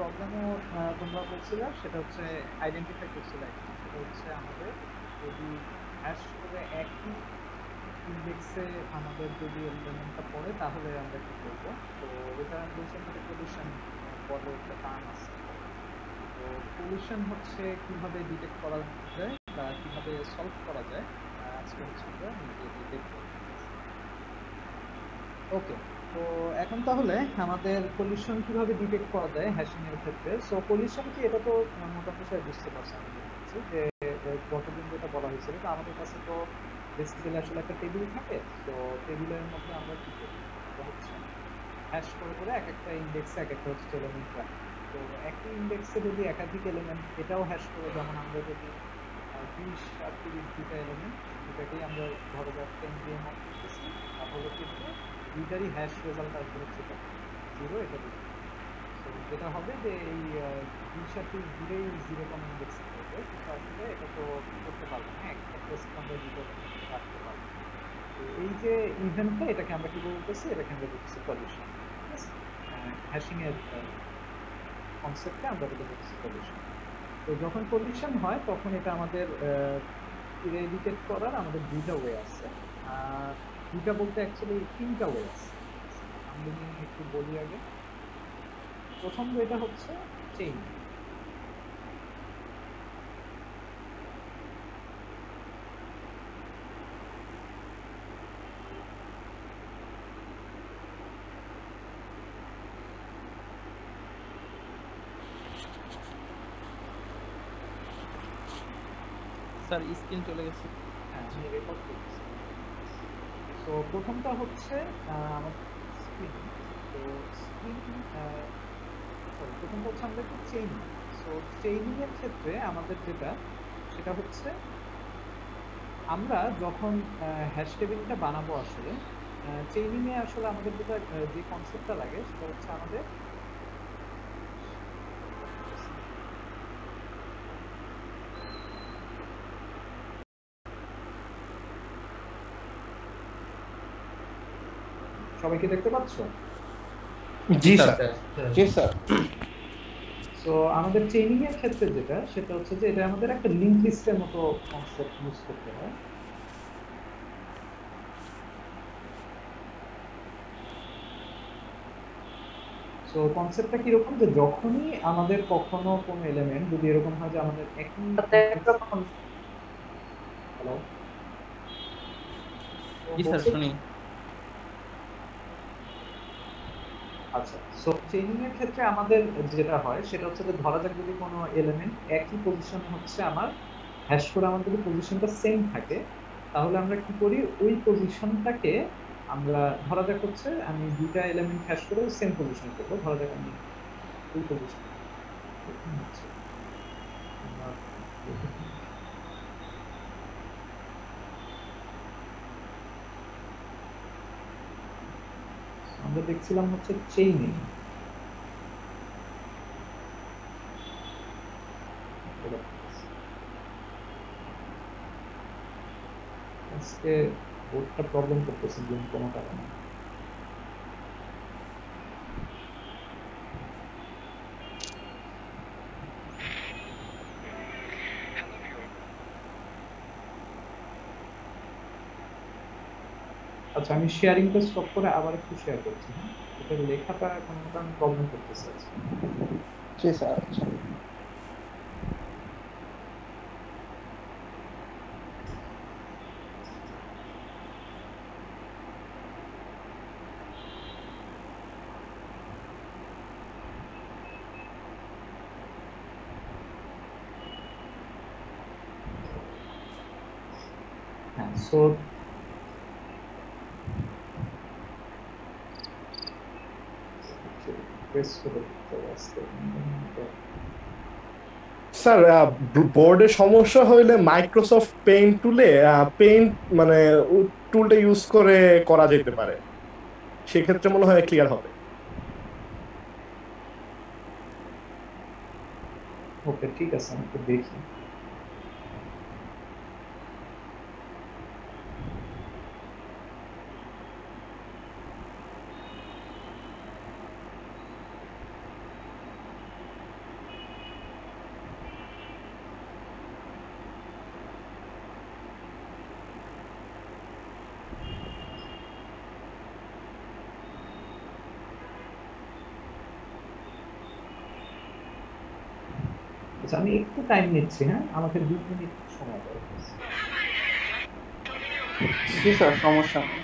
প্রবলেমও তোমরা বলছিলে, সেটা হচ্ছে আইডেন্টিফাই করছিলে আর কি। সেটা হচ্ছে আমাদের যদি হ্যাশ করে একই ইন্ডেক্সে আমাদের যদি এলিমেন্টটা পড়ে তাহলে আমরা কি করব। তো এটা আমি বলছিলাম যে কলিশন বলে একটা টার্ম আছে। তো কলিশন হচ্ছে কিভাবে ডিটেক্ট করা যায় বা কিভাবে সলভ করা যায়, আজকে হচ্ছে আমরা এটি দেখবো। ওকে, তো এখন তাহলে আমাদের কলিশন কিভাবে ডিটেক্ট করা যায় হ্যাশিং এর ক্ষেত্রে। সো কলিশন কি, এটা তো মোটামুটি সবাই বুঝতে পারছে আমি মনে হচ্ছে যে গতদিন যেটা বলা হয়েছিল, তো আমাদের কাছে তো বেসিক্যালি আসলে একটা টেবিল থাকে। তো টেবিলের মধ্যে আমরা কি করি, আমরা হচ্ছে হ্যাশ করে করে এক একটা ইন্ডেক্সে এক একটা হচ্ছে এলিমেন্ট রাখি। তো একই ইন্ডেক্সে যদি একাধিক এলিমেন্ট, এটাও হ্যাশ করে, যেমন আমরা যদি 20 আর 30 দুইটা এলিমেন্ট, দুটাকেই আমরা ধরো যাক 10 দিয়ে মত করতেছি, তাহলে কিন্তু দুইটারই হ্যাশ রেজাল্ট আসবে হচ্ছে কত, 0, এটা দিবে। তো যেটা হবে যে এই 20 আর 30 দূরেই 0 কমন ইন্ডেক্স করবে, কিন্তু আসলে এটা তো করতে পারবে না, একটা প্লেসে আমরা দুইটা এলিমেন্ট রাখতে পারবো। তো এই যে ইভেন্টটা, এটাকে আমরা কি বলতেছি, এটাকে আমরা বলতেছি কলিশন। ঠিক আছে, হ্যাশিং এর কনসেপ্টে আমরা এটা বলতেছি কলিশন। তো যখন কলিশন হয় তখন এটা আমাদের ডিটেক্ট করার আমাদের দুইটা ওয়ে আছে। দুইটা বলতে অ্যাকচুয়ালি তিনটা ওয়ে আছে। আমি একটু বলি আগে। প্রথম ওয়েটা হচ্ছে চেইন। স্যার স্ক্রিন চলে গেছে। হ্যাঁ, আমি রেকর্ড করতেছি। তো প্রথমটা হচ্ছে আমাদের স্ক্রিন। তো স্ক্রিন, সরি, প্রথমটা হচ্ছে আমাদের চেইনিং। সো চেইনিং এর ক্ষেত্রে আমাদের যেটা, সেটা হচ্ছে আমরা যখন হ্যাশ টেবিলটা বানাবো, আসলে চেইনিং এ আসলে আমাদের যেটা যে কনসেপ্টটা লাগে, সেটা হচ্ছে আমাদের সবাইকে দেখতে পাচ্ছ? জি স্যার স্যার। জি স্যার। সো আমাদের চেইনিং এর ক্ষেত্রে যেটা, সেটা হচ্ছে যে এটা আমাদের একটা লিংক লিস্টের মতো কনসেপ্ট ইউজ করতে হয়। সো কনসেপ্টটা কিরকম, যে যখনই আমাদের কখনো কোনো এলিমেন্ট যদি এরকম হয় যে আমাদের একই ইন্ডেক্স। হ্যালো, জি স্যার বলছি। শুনি। আচ্ছা, সো চেইনিং এর ক্ষেত্রে আমাদের যেটা হয় সেটা হচ্ছে যে ধরা যাক যদি কোনো এলিমেন্ট একই পজিশনে হচ্ছে আমার হ্যাশ করে, আমার যদি পজিশনটা সেম থাকে, তাহলে আমরা কি করি, ওই পজিশনটাকে আমরা, ধরা যাক হচ্ছে আমি দুইটা এলিমেন্ট হ্যাশ করে সেম পজিশনে করবো, ধরা যাক আমি ওই পজিশন হচ্ছে আমার, আমরা দেখছিলাম হচ্ছে চেইনিং। আজকে বোর্ডটা প্রবলেম করতেছে কোনো কারণে। আচ্ছা, আমি শেয়ারিংটা স্টপ করে আবার একটু শেয়ার করছি। হ্যাঁ, এটা লেখাটা কোনো কারণে প্রবলেম করতেছে আজকে। জি স্যার। আচ্ছা। হ্যাঁ, সো প্রেস করে দিতে হবে আজকে। স্যার, বোর্ডে সমস্যা হইলে মাইক্রোসফট পেইন্ট টুলে পেইন্ট মানে টুলটা ইউজ করে করা যেতে পারে, সেক্ষেত্রে মনে হয় ক্লিয়ার হবে। ওকে, ঠিক আছে, আমি একটু দেখি। আচ্ছা আমি একটু টাইম নিচ্ছি, হ্যাঁ আমাকে 2 মিনিট সময় দাও। জি স্যার, সমস্যা নেই।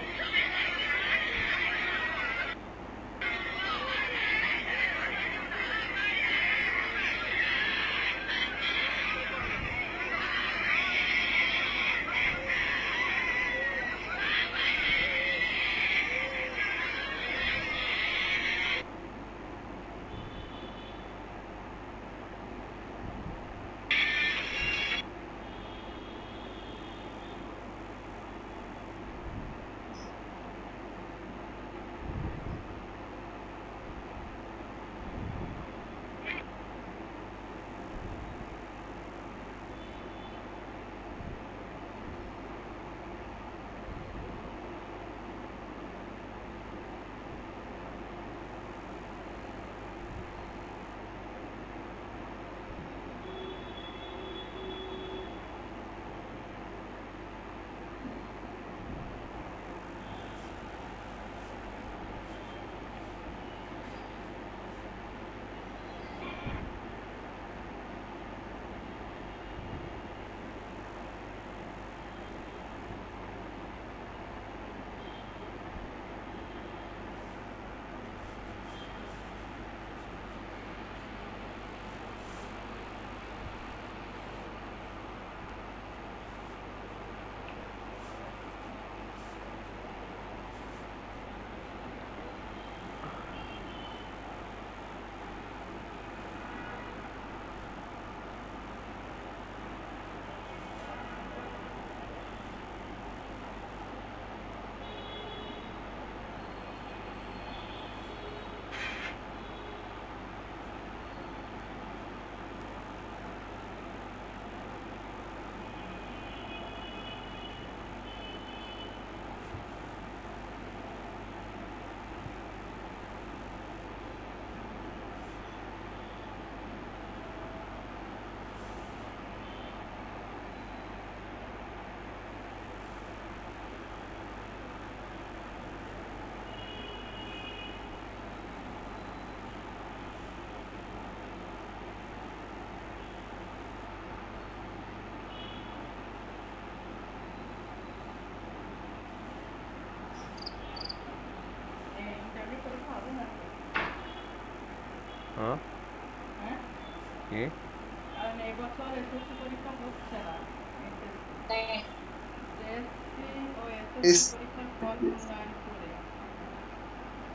হ্যাঁ কি কারণ এই বছর এসএসসি পরীক্ষা হচ্ছে না, জেএসসি ও এসএসসি পরীক্ষার ফল মূল্যায়ন করে।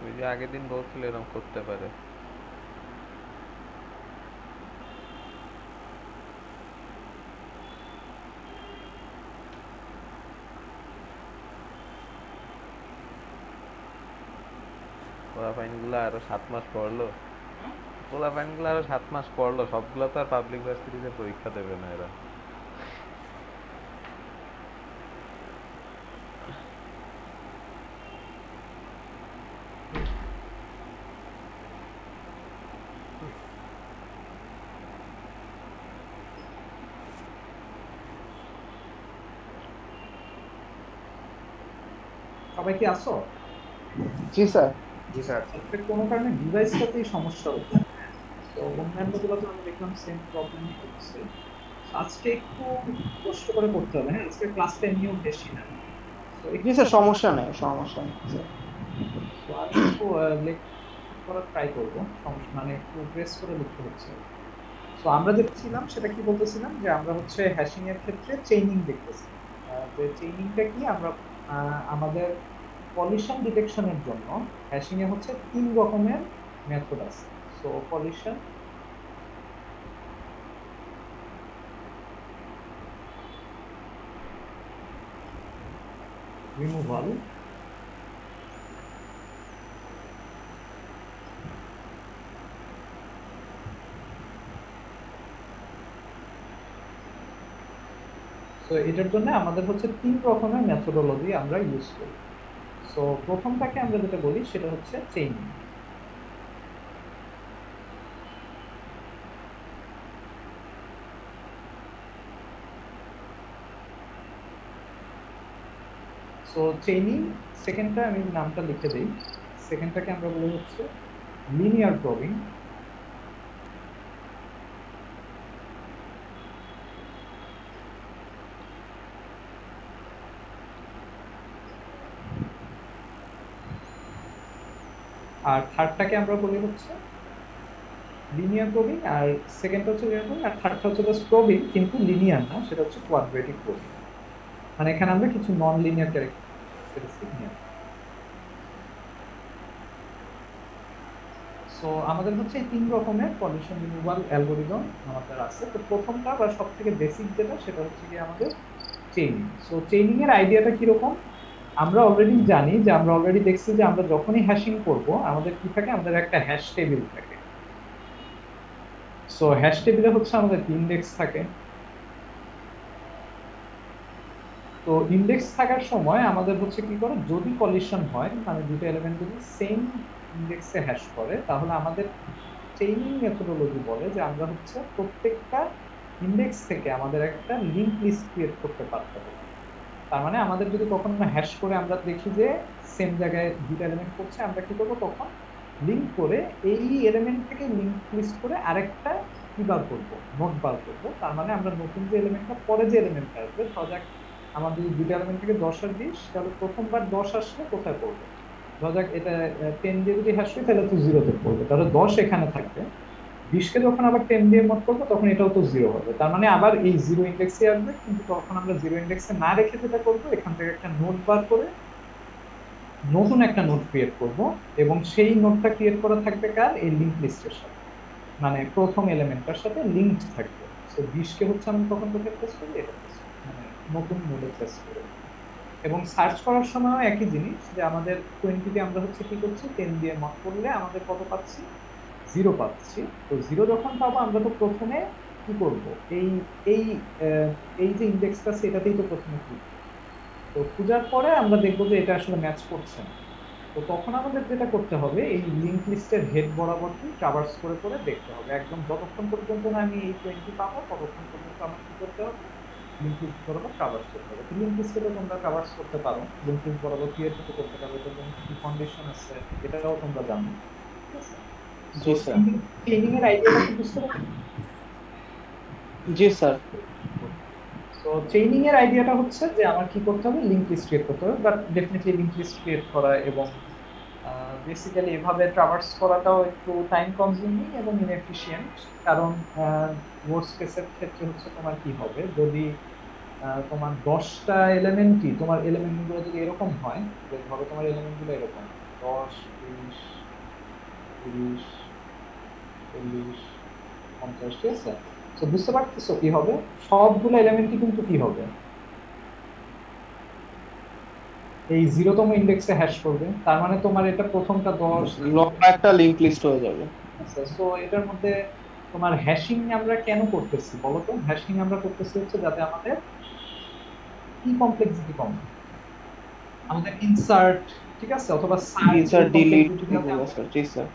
ওই যে আগের দিন বলছিল এরকম করতে পারে। পোলাপাইনগুলো আরো 7 মাস পড়লো, পোলাপাইনগুলো আরো 7 মাস পড়লো, সবগুলো তো আর পাবলিক ভার্সিটিতে পরীক্ষা দেবে না এরা। সবাই কি আসো? জি স্যার। জি স্যার। কোনো কারণে ডিভাইসটাতেই সমস্যা হচ্ছে, তো অন্যান্য গুলো তো আমি দেখলাম সেম প্রবলেমই হচ্ছে। আজকে একটু কষ্ট করে করতে হবে, হ্যাঁ আজকে ক্লাসটা নিয়েও বেশি না। তো জি স্যার, সমস্যা নেই, সমস্যা নেই স্যার। তো আমি একটু করার ট্রাই করবো, সমস্যা মানে একটু প্রেস করে লিখতে হচ্ছে। তো আমরা যেটা ছিলাম সেটা কি বলতেছিলাম যে আমরা হচ্ছে হ্যাশিং এর ক্ষেত্রে চেইনিং দেখতেছি। যে চেইনিংটা কি, আমরা আমাদের কলিশন ডিটেকশনের জন্য হ্যাশিং এ হচ্ছে 3 রকমের মেথড আছে। সো কলিশন, রিমুভাল, তো এটার জন্য আমাদের হচ্ছে 3 রকমের মেথডোলজি আমরা ইউজ করি। সো প্রথমটাকে আমরা যেটা বলি সেটা হচ্ছে চেইনিং। সো চেইনিং সেকেন্ডটা আমি নামটা লিখে দেই, সেকেন্ডটাকে আমরা বলি হচ্ছে লিনিয়ার প্রবিং। আর থার্ডটাকে আমরা বলি হচ্ছে লিনিয়ার প্রবিং, আর সেকেন্ডটা হচ্ছে লিনিয়ার প্রবিং, আর থার্ডটা হচ্ছে জাস্ট প্রবিং কিন্তু লিনিয়ার না, সেটা হচ্ছে কোয়াড্রেটিক প্রবিং। মানে এখানে আমরা কিছু নন লিনিয়ার ক্যারেক্টারিস্টিক নিয়ে। সো আমাদের হচ্ছে এই 3 রকমের কলিশন রিমুভাল অ্যালগরিদম আমাদের আছে। তো প্রথমটা বা সবথেকে বেসিক যেটা, সেটা হচ্ছে কি আমাদের চেইনিং। সো চেইনিং এর আইডিয়াটা কি রকম? আমরা অলরেডি জানি যে আমরা অলরেডি দেখছি যে আমরা যখনই হ্যাশিং করব আমাদের কি থাকে, আমাদের একটা হ্যাশ টেবিল থাকে। সো হ্যাশ টেবিলে হচ্ছে আমাদের ইন্ডেক্স থাকে। তো ইন্ডেক্স থাকার সময় আমাদের হচ্ছে কি করে, যদি কলিশন হয় মানে দুটো এলিমেন্ট যদি সেম ইন্ডেক্সে হ্যাশ করে, তাহলে আমাদের চেইনিং মেথোডোলজি বলে যে আমরা হচ্ছে প্রত্যেকটা ইন্ডেক্স থেকে আমাদের একটা লিংক লিস্ট ক্রিয়েট করতে পারতে হবে। তার মানে আমাদের যদি কখনো হ্যাশ করে আমরা দেখি যে সেম জায়গায় দুটো এলিমেন্ট করছে, আমরা কি করবো, তখন লিংক করে এই এলিমেন্ট থেকে লিংক লিস্ট করে আরেকটা কি বার করবো, নোট বার করবো। তার মানে আমরা নতুন যে এলিমেন্টটা পরে যে এলিমেন্টটা আসবে, ধরা যাক আমার যদি দুটো এলিমেন্ট থেকে 10 আর 20, তাহলে প্রথমবার 10 আসলে কোথায় পড়বে, ধরা যাক এটা 10 দিয়ে যদি হ্যাশ করি তাহলে তো 0-তে পড়বে, তাহলে 10 এখানে থাকবে। 20কে যখন আবার 10 দিয়ে মত করবো তখন এটাও তো 0 হবে। তার মানে আবার এই 0 ইন্ডেক্সে আসবে, কিন্তু তখন আমরা 0 ইন্ডেক্সে না রেখে যেটা করবো, এখান থেকে একটা নোট বার করে নতুন একটা নোট ক্রিয়েট করব, এবং সেই নোটটা ক্রিয়েট করা থাকবে কার, এই লিংক লিস্টের সাথে, মানে প্রথম এলিমেন্টটার সাথে লিংকড থাকবে। সো 20কে হচ্ছে আমি তখন কোথায় প্লেস করি, এটা মানে নতুন নোডে প্লেস করে। এবং সার্চ করার সময়ও একই জিনিস, যে আমাদের 20 দিয়ে আমরা হচ্ছে কি করছি, 10 দিয়ে মত করলে আমাদের কত পাচ্ছি, 0 পাচ্ছি। তো 0 যখন পাবো আমরা তো প্রথমে কি করব, এই এই এই যে ইন্ডেক্সটা সেটাতেই তো প্রথমে খুঁজব। তো খোঁজার পরে আমরা দেখবো যে এটা আসলে ম্যাচ করছে না। তো তখন আমাদের যেটা করতে হবে, এই লিংক লিস্টের হেড বরাবর ট্রাভার্স করে করে দেখতে হবে, একদম যতক্ষণ পর্যন্ত না আমি এই 20 পাবো ততক্ষণ পর্যন্ত আমার কি করতে হবে, লিংক লিস্ট বরাবর ট্রাভার্স করতে হবে। তো লিংক লিস্টে তোমরা ট্রাভার্স করতে পারো, লিংক লিস্ট বরাবর ক্রিয়েট করতে পারো, এটা কি কন্ডিশন আছে এটাও তোমরা জানো, ঠিক আছে? জি স্যার। চেইনিং এর আইডিয়াটা কি বুঝতে পারছো? জি স্যার। সো চেইনিং এর আইডিয়াটা হচ্ছে যে আমার কি করতে হবে, লিংক লিস্ট ক্রিয়েট করতে হবে, but definitely link list create করা এবং বেসিক্যালি এভাবে ট্রাভার্স করাটাও একটু টাইম কনজিউমিং এবং ইনএফিশিয়েন্ট। কারণ ওয়ার্স্ট কেসের ক্ষেত্রে হচ্ছে তোমার কি হবে, যদি তোমার 10টা এলিমেন্টই, তোমার এলিমেন্টগুলো যদি এরকম হয়, যে ধরো তোমার এলিমেন্টগুলো এরকম 10, 20, 30, 40, 50, ঠিক আছে? তো বুঝতে পারতেছো কি হবে, সবগুলো এলিমেন্টই কিন্তু কি হবে, এই 0তম ইন্ডেক্সে হ্যাশ করবে। তার মানে তোমার এটা প্রথমটা 10, লম্বা একটা লিংক লিস্ট হয়ে যাবে। আচ্ছা। সো এটার মধ্যে তোমার হ্যাশিং আমরা কেন করতেছি বলো তো? হ্যাশিং আমরা করতেছি হচ্ছে যাতে আমাদের কি কমপ্লেক্সিটি কম, আমাদের ইনসার্ট, ঠিক আছে, অথবা ইনসার্ট ডিলিট এগুলো স্যার। জি স্যার।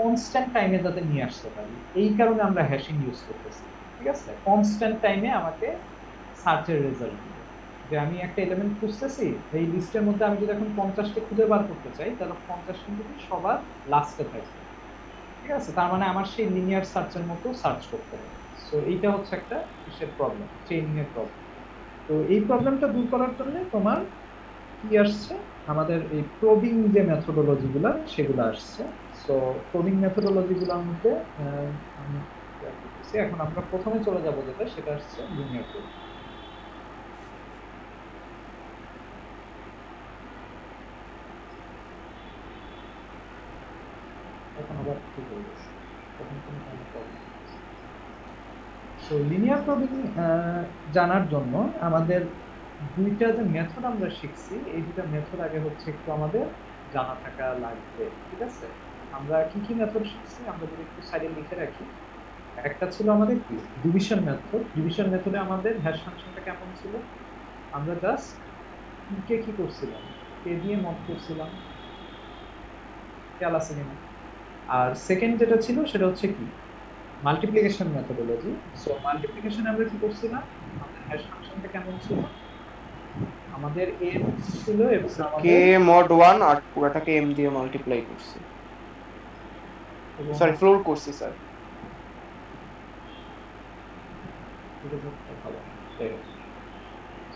কনস্ট্যান্ট টাইমে যাতে নিয়ে আসতে পারি, এই কারণে আমরা হ্যাশিং ইউজ করতেছি, ঠিক আছে? কনস্ট্যান্ট টাইমে আমাকে সার্চের রেজাল্ট দিবে, যে আমি একটা এলিমেন্ট খুঁজতেছি, এই লিস্টের মধ্যে আমি যদি এখন 50কে খুঁজে বার করতে চাই, তাহলে 50 কিন্তু সবার লাস্টে থাকবে, ঠিক আছে? তার মানে আমার সেই লিনিয়ার সার্চের মতো সার্চ করতে হবে। সো এইটা হচ্ছে একটা কিসের প্রবলেম, চেইনিং এর প্রবলেম। তো এই প্রবলেমটা দূর করার জন্য তোমার কি আসছে, আমাদের এই প্রবিং যে মেথোডোলজি গুলা সেগুলো আসছে। সো প্রবিং মেথোডোলজি গুলোর মধ্যে আমি এখন আমরা প্রথমে চলে যাব যেটা, সেটা আসছে লিনিয়ার প্রবিং। এখন আবার কি করবো, তখন কোনো প্রবলেম। সো লিনিয়ার প্রবিং জানার জন্য আমাদের দুইটা যে মেথড আমরা শিখছি, এই দুটা মেথড আগে হচ্ছে একটু আমাদের জানা থাকা লাগবে, ঠিক আছে? আমরা কি কি মেথড শিখছি আমরা যদি একটু সাইডে লিখে রাখি। একটা ছিল আমাদের কি, ডিভিশন মেথড। ডিভিশন মেথডে আমাদের হ্যাশ ফাংশনটা কেমন ছিল, আমরা জাস্ট কে কি করছিলাম, কে দিয়ে মড করছিলাম, খেয়াল আছে কিনা? আর সেকেন্ড যেটা ছিল সেটা হচ্ছে কি, মাল্টিপ্লিকেশন মেথোডোলজি। সো মাল্টিপ্লিকেশনে আমরা কি করছিলাম, আমাদের হ্যাশ ফাংশনটা কেমন ছিল, আমাদের a ছিল এবং কে mod 1 আর পুরোটাকে m দিয়ে মাল্টিপ্লাই করছি, সরি ফ্লোর করছি স্যার।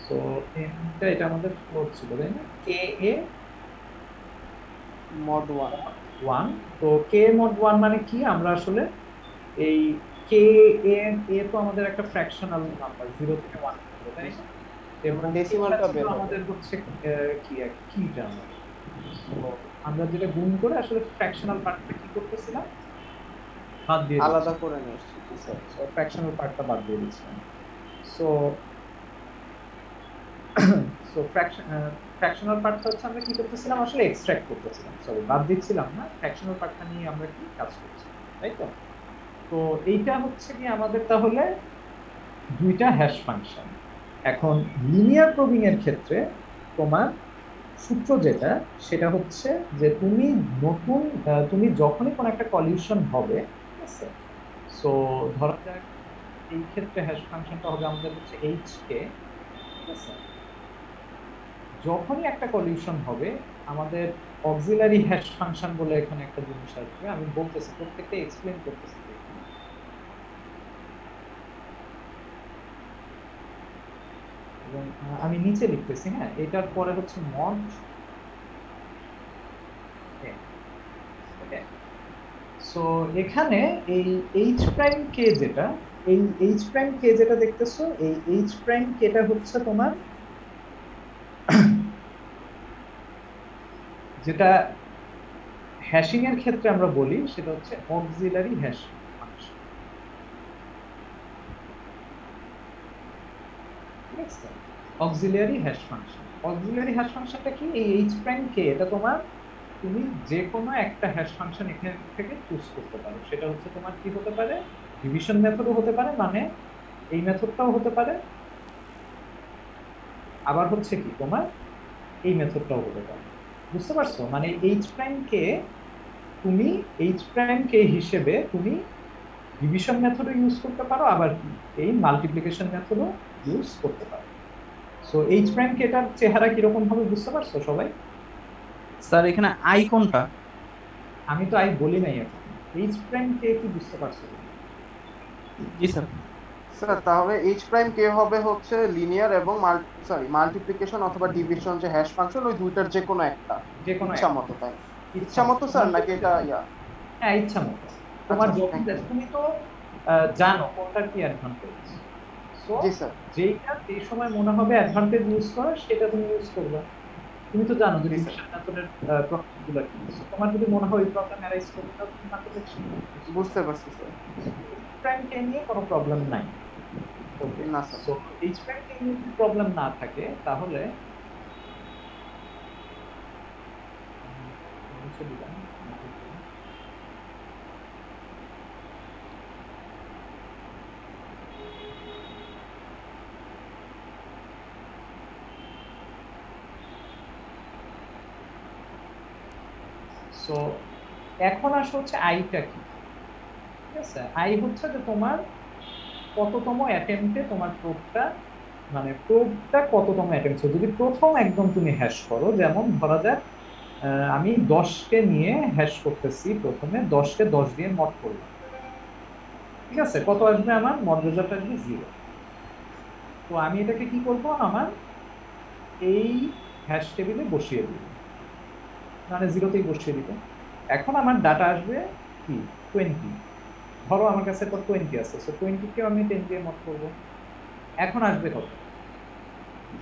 সো এটা আমাদের ফ্লোর ছিল, তাই না? কে এ mod 1 1। তো কে mod 1 মানে কি, আমরা আসলে এই কে এ তো আমাদের একটা ফ্র্যাকশনাল নাম্বার 0 থেকে 1 পর্যন্ত, তাই না? এবং ডেসিমালটা বের হবে। আমাদের হচ্ছে কি টার্ম, আমরা যেটা গুণ করে আসলে ফ্র্যাকশনাল পার্টটা কি করতেছিলাম, বাদ দিয়ে আলাদা করে নিয়ে এসেছি। সো ফ্র্যাকশনাল পার্টটা বাদ দিয়ে দিচ্ছিলাম। সো সো ফ্র্যাকশনাল পার্টটা হচ্ছে আমরা কি করতেছিলাম, আসলে এক্সট্রাক্ট করতেছিলাম, সরি বাদ দিচ্ছিলাম না, ফ্র্যাকশনাল পার্টটা নিয়ে আমরা কি কাজ করছি, তাই তো? তো এইটা হচ্ছে কি আমাদের তাহলে দুইটা হ্যাশ ফাংশন। এখন লিনিয়ার প্রোবিং এর ক্ষেত্রে তোমার সূত্র যেটা, সেটা হচ্ছে যে তুমি যখনই কোনো একটা কলিউশন হবে, ঠিক আছে, সো ধরা যাক এই ক্ষেত্রে হ্যাশ ফাংশনটা হবে আমাদের হচ্ছে hk, ঠিক আছে? যখনই একটা কলিউশন হবে আমাদের অক্সিলারি হ্যাশ ফাংশন বলে এখানে একটা জিনিস আসবে, আমি বলতেছি প্রত্যেকটা এক্সপ্লেইন করতেছি। এবং আমি নিচে লিখতেছি, হ্যাঁ, এটার পরে হচ্ছে মড, সো এখানে এই h প্রাইম k যেটা, এই h প্রাইম k যেটা দেখতেছো, এই h প্রাইম k টা হচ্ছে তোমার যেটা হ্যাশিং এর ক্ষেত্রে আমরা বলি সেটা হচ্ছে অক্সিলারি হ্যাশ ফাংশন, ঠিক আছে? Auxiliary hash function, auxiliary hash ফাংশনটা কি, এই h প্রাইম k এটা তোমার, তুমি যে কোনো একটা হ্যাশ ফাংশন এখান থেকে চুজ করতে পারো, সেটা হচ্ছে তোমার কি হতে পারে, ডিভিশন মেথডও হতে পারে, মানে এই মেথডটাও হতে পারে, আবার হচ্ছে কি তোমার এই মেথডটাও হতে পারে, বুঝতে পারছো? মানে h প্রাইম k তুমি h প্রাইম k হিসেবে তুমি ডিভিশন মেথডও ইউজ করতে পারো, আবার কি এই মাল্টিপ্লিকেশন মেথডও ইউজ করতে পারো। সো h প্রাইম k এটার চেহারা কিরকম হবে বুঝতে পারছো সবাই? স্যার এখানে আই কোনটা? আমি তো আই বলি নাই এখন, h প্রাইম k কি বুঝতে পারছো? জি স্যার। স্যার তাহলে h প্রাইম k হবে হচ্ছে লিনিয়ার এবং মাল্টিপ্লিকেশন অথবা ডিভিশন যে হ্যাশ ফাংশন, ওই দুইটার যে কোনো একটা, যে কোনো ইচ্ছা মতো, তাই ইচ্ছা মতো স্যার, নাকি এটা হ্যাঁ ইচ্ছা মতো তোমার আচ্ছা, যখন তুমি তো জানো কোনটার কি অ্যাডভান্টেজ, সো জি স্যার, যেটা এই সময় মনে হবে অ্যাডভান্টেজ ইউজ করা সেটা তুমি ইউজ করবে। তুমি তো জানো যে ডিভিশন মেথডের প্রবলেমগুলো কি, তোমার যদি মনে হয় এই প্রবলেম অ্যারাইজ করবে তাহলে তুমি মাল্টিপ্লিকেশন বুঝতে পারছি স্যার। প্রাইম কে নিয়ে কোনো প্রবলেম নাই, ওকে না স্যার। সো এইচ প্রাইম কে নিয়ে যদি প্রবলেম না থাকে তাহলে মুছে দিলাম। সো এখন আসলে হচ্ছে আইটা কি, ঠিক আছে? আই হচ্ছে যে তোমার কততম অ্যাটেম্পটে তোমার প্রোবটা, মানে প্রোবটা কততম অ্যাটেম্পট, যদি প্রথম একদম তুমি হ্যাশ করো, যেমন ধরা যাক আমি 10 কে নিয়ে হ্যাশ করতেছি, প্রথমে 10 কে 10 দিয়ে মড করলাম, ঠিক আছে? কত আসবে আমার মড রেজাল্ট আসবে 0। তো আমি এটাকে কি করব, আমার এই হ্যাশ টেবিলে বসিয়ে দিব, মানে 0তেই বসিয়ে দিব। এখন আমার ডাটা আসবে কি 20, ধরো আমার কাছে তো 20 আছে, সো 20 কে আমি 10 দিয়ে মড করব, এখন আসবে কত?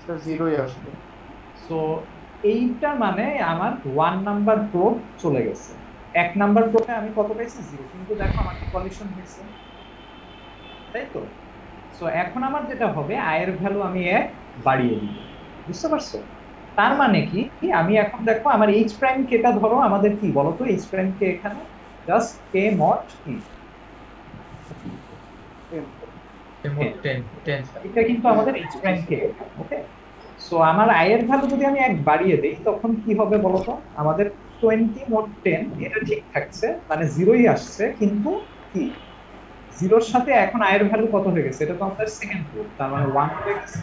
স্যার 0ই আসবে। সো এইটা মানে আমার 1 নাম্বার প্রোব চলে গেছে, 1 নাম্বার প্রোবে আমি কত পাইছি 0, কিন্তু দেখো আমার কি কলিশন হয়েছে, তাই তো? সো এখন আমার যেটা হবে আয়ের ভ্যালু আমি 1 বাড়িয়ে দিব, বুঝতে পারছো? তার মানে কি আমি এখন দেখো আমার h প্রাইম কেটা ধরো আমাদের কি বলো তো, h প্রাইম কে এখানে জাস্ট k মড কি এটা কিন্তু আমাদের h প্রাইম কে, ওকে? সো আমার আয়ের ভ্যালু যদি আমি 1 বাড়িয়ে দেই তখন কি হবে বলো তো, আমাদের 20 মড 10 এটা ঠিক থাকছে, মানে 0ই আসছে, কিন্তু কি 0 এর সাথে এখন আয়ের ভ্যালু কত হয়ে গেছে, এটা তো আমাদের সেকেন্ড প্রুফ, তার মানে 1 হয়ে গেছে।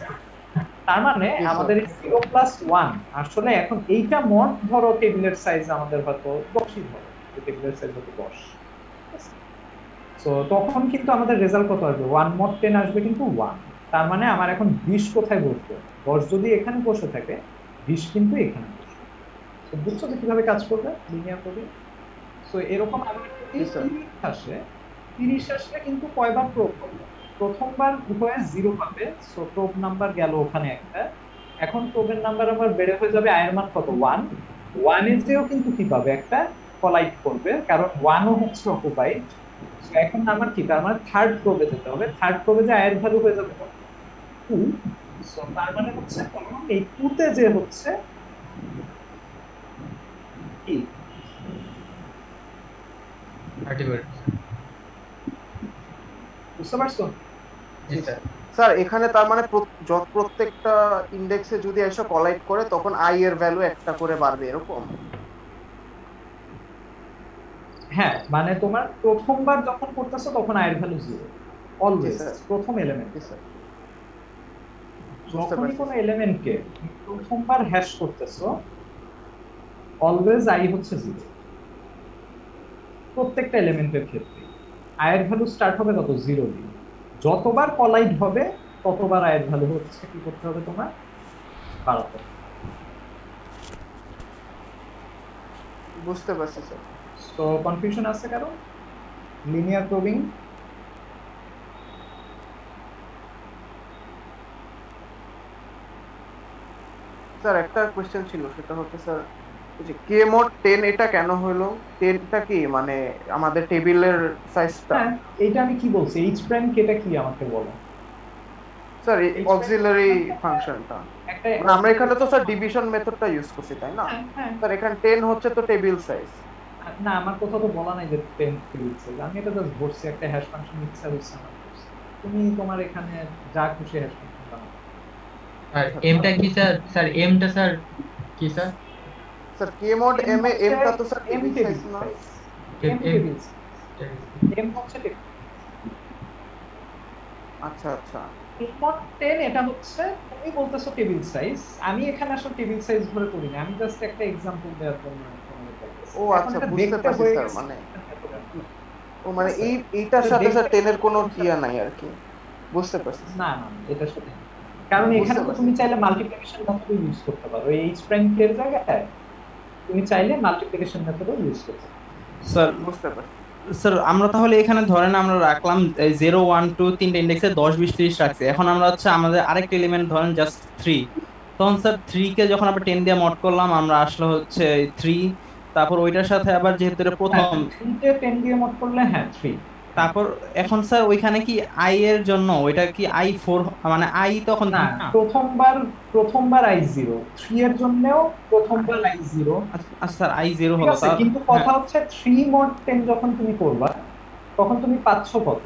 তার মানে আমাদের 0 প্লাস 1 আসলে এখন এইটা মড ধরো টেবিলের সাইজ আমাদের হয়তো 10ই ধরো, টেবিলের সাইজ হয়তো 10, সো তখন কিন্তু আমাদের রেজাল্ট কত আসবে, 1 মড 10 আসবে, কিন্তু 1। তার মানে আমার এখন 20 কোথায় বসবে, 10 যদি এখানে বসে থাকে 20 কিন্তু এখানে বসবে। তো বুঝছো যে কিভাবে কাজ করবে লিনিয়ার প্রোবিং? সো এরকম আমার যদি Yes, sir. 30 আসে, 30 আসলে কিন্তু কয়বার প্রোব করবে? প্রথমবার উভয়ে 0 পাবে, সো প্রোব নাম্বার গেল ওখানে একটা। এখন প্রোবের নাম্বার আবার বেড়ে হয়ে যাবে আয়ের মান কত 1, 1 এর চেয়েও কিন্তু কি পাবে একটা কলাইড করবে, কারণ 1 ও হচ্ছে অকুপাইড। সো এখন আমার কি, তার মানে থার্ড প্রোবে যেতে হবে, থার্ড প্রোবে যে আয়ের ভ্যালু হয়ে যাবে 2, সো তার মানে হচ্ছে এই 2 তে যে হচ্ছে কি 30%। বুঝতে পারছো? জি স্যার। স্যার এখানে তার মানে প্রত্যেকটা ইন্ডেক্সে যদি এসে কলাইড করে তখন আই এর ভ্যালু একটা করে বাড়বে এরকম? হ্যাঁ, মানে তোমার প্রথমবার যখন করতেছো তখন আয়ের ভ্যালু 0 অলওয়েজ, Yes, sir. প্রথম এলিমেন্ট। জি স্যার। যখনই কোনো এলিমেন্টকে প্রথমবার হ্যাশ করতেছো অলওয়েজ আই হচ্ছে 0 প্রত্যেকটা এলিমেন্টের ক্ষেত্রে। আয়ের ভ্যালু স্টার্ট হবে কত 0 দিয়ে, যতবার কলাইড হবে ততবার আয়ের ভ্যালু হচ্ছে কি করতে হবে তোমার বাড়াতে হবে। বুঝতে পারছি স্যার। তো কনফিউশন আছে কারো লিনিয়ার প্রোবিং? স্যার একটা কোশ্চেন ছিল, সেটা হচ্ছে স্যার এই যে কে মোড 10 এটা কেন হলো? 10টা কি মানে আমাদের টেবিলের সাইজটা? হ্যাঁ, এইটা আমি কি বলছি, এইচ প্রাইম কেটা কি আমাকে বলো। স্যার এই অক্সিলারি ফাংশনটা একটা মানে আমরা এখানে তো স্যার ডিভিশন মেথডটা ইউজ করছি তাই না? হ্যাঁ, হ্যাঁ। স্যার এখানে 10 হচ্ছে তো টেবিল সাইজ। না, আমার কোথাও তো বলা নাই যে 10 টেবিলস, আমি এটা জাস্ট বলছি একটা হ্যাশ ফাংশন ইচ্ছা হচ্ছে আমার করছি। তুমি তোমার এখানে যা খুশি হ্যাশ ফাংশন বানাও। আর এমটা কি স্যার? স্যার এমটা স্যার কি sir? Sir k mod M এ এমটা তো sir M table table size না? এম টেবিল এম হচ্ছে টেবিল। আচ্ছা আচ্ছা। মোট 10 এটা হচ্ছে তুমি বলতেছো টেবিল সাইজ, আমি এখানে আসলে টেবিল সাইজ ধরে করি না, আমি জাস্ট একটা एग्जांपल দেওয়ার জন্য তোমাদের বলতেছি। ও আচ্ছা, এখন এটা বুঝতে দেখতে পারছি হয়ে স্যার। গেছে। মানে ও মানে এইটার সাথে স্যার 10 এর কোনো কিয়া নাই আর কি। বুঝতে পারছি। না না, এটা সত্যি না। কারণ এখানে তো তুমি চাইলে মাল্টিপ্লিকেশন মেথড ইউজ করতে পারো, এই এইচ প্রাইম কে এর জায়গায় তুমি চাইলে মাল্টিপ্লিকেশন মেথডও ইউজ করতে পারো। স্যার বুঝতে পারছি। স্যার আমরা তাহলে এখানে ধরেন আমরা রাখলাম 0 1 2 তিনটা ইন্ডেক্সে 10 20 30 রাখছি। এখন আমরা হচ্ছে আমাদের আরেকটা এলিমেন্ট ধরেন জাস্ট 3, তখন স্যার 3 কে যখন আমরা 10 দিয়ে মড করলাম আমরা আসলে হচ্ছে 3, তারপর ওইটার সাথে আবার যেহেতু এটা প্রথম 3 তে 10 দিয়ে মড করলে হ্যাঁ 3। তারপর এখন স্যার ওইখানে কি আই এর জন্য ওইটা কি আই 4 মানে আই তখন না, প্রথমবার i0, 3 এর জন্যও প্রথমবার i0। আচ্ছা স্যার আই 0 ঠিক হলো আছে, কিন্তু কথা হচ্ছে 3 mod 10 যখন তুমি করবা তখন তুমি পাচ্ছ কত?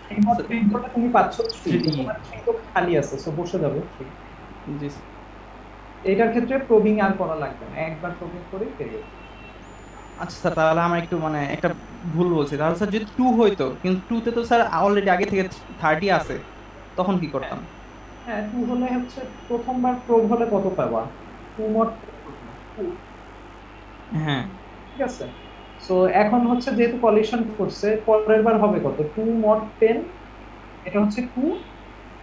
3 mod 10 করলে তুমি পাচ্ছ 3, তোমার 3 তো খালি আছে, সো বসে যাবে 3। জি এইটার ক্ষেত্রে প্রবিং আর করা লাগবে না, একবার প্রবিং করেই পেয়ে যাবে। আচ্ছা স্যার, তাহলে আমার একটু মানে একটা ভুল বলছি। তাহলে স্যার যদি 2 হইতো, কিন্তু 2 তে তো স্যার অলরেডি আগে থেকে 30 আছে, তখন কি করতাম? হ্যাঁ, 2 হলে হচ্ছে প্রথমবার প্রব হলে কত পাবা? 2 mod 2। হ্যাঁ ঠিক আছে, সো এখন হচ্ছে যেহেতু কলিশন করছে পরের বার হবে কত? 2 mod 10, এটা হচ্ছে 2,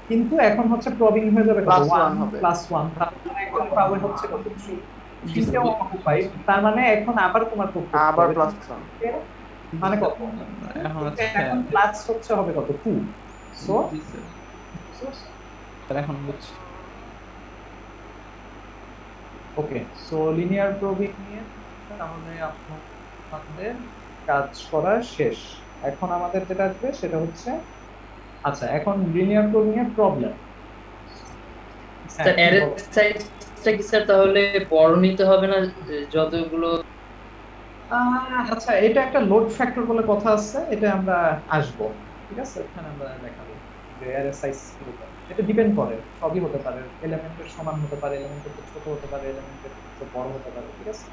কিন্তু এখন হচ্ছে প্রবিং হয়ে যাবে কত? 1 হবে +1, তারপরে এখন পাবে হচ্ছে কত? 3। 3 তে অকুপাই, তার মানে এখন আবার তোমার করতে হবে আবার +1 মানে কত? এখন হচ্ছে এখন প্লাস হচ্ছে হবে কত? 2। সো স্যার এখন বুঝছি। ওকে, সো লিনিয়ার প্রবিং নিয়ে তাহলে আমাদের কাজ করা শেষ। এখন আমাদের যেটা আসবে সেটা হচ্ছে, আচ্ছা এখন লিনিয়ার প্রবিং এর প্রবলেম। স্যার অ্যারে সাইজটা কি স্যার তাহলে বড় নিতে হবে না যতগুলো? আচ্ছা, এটা একটা লোড ফ্যাক্টর বলে কথা আছে, এটা আমরা আসবো। ঠিক আছে, এখানে আমরা দেখাবো যে অ্যারে সাইজ এটা ডিপেন্ড করে, সবই হতে পারে, এলিমেন্টের সমান হতে পারে, এলিমেন্টের ছোট হতে পারে, এলিমেন্টের বড় হতে পারে। ঠিক আছে,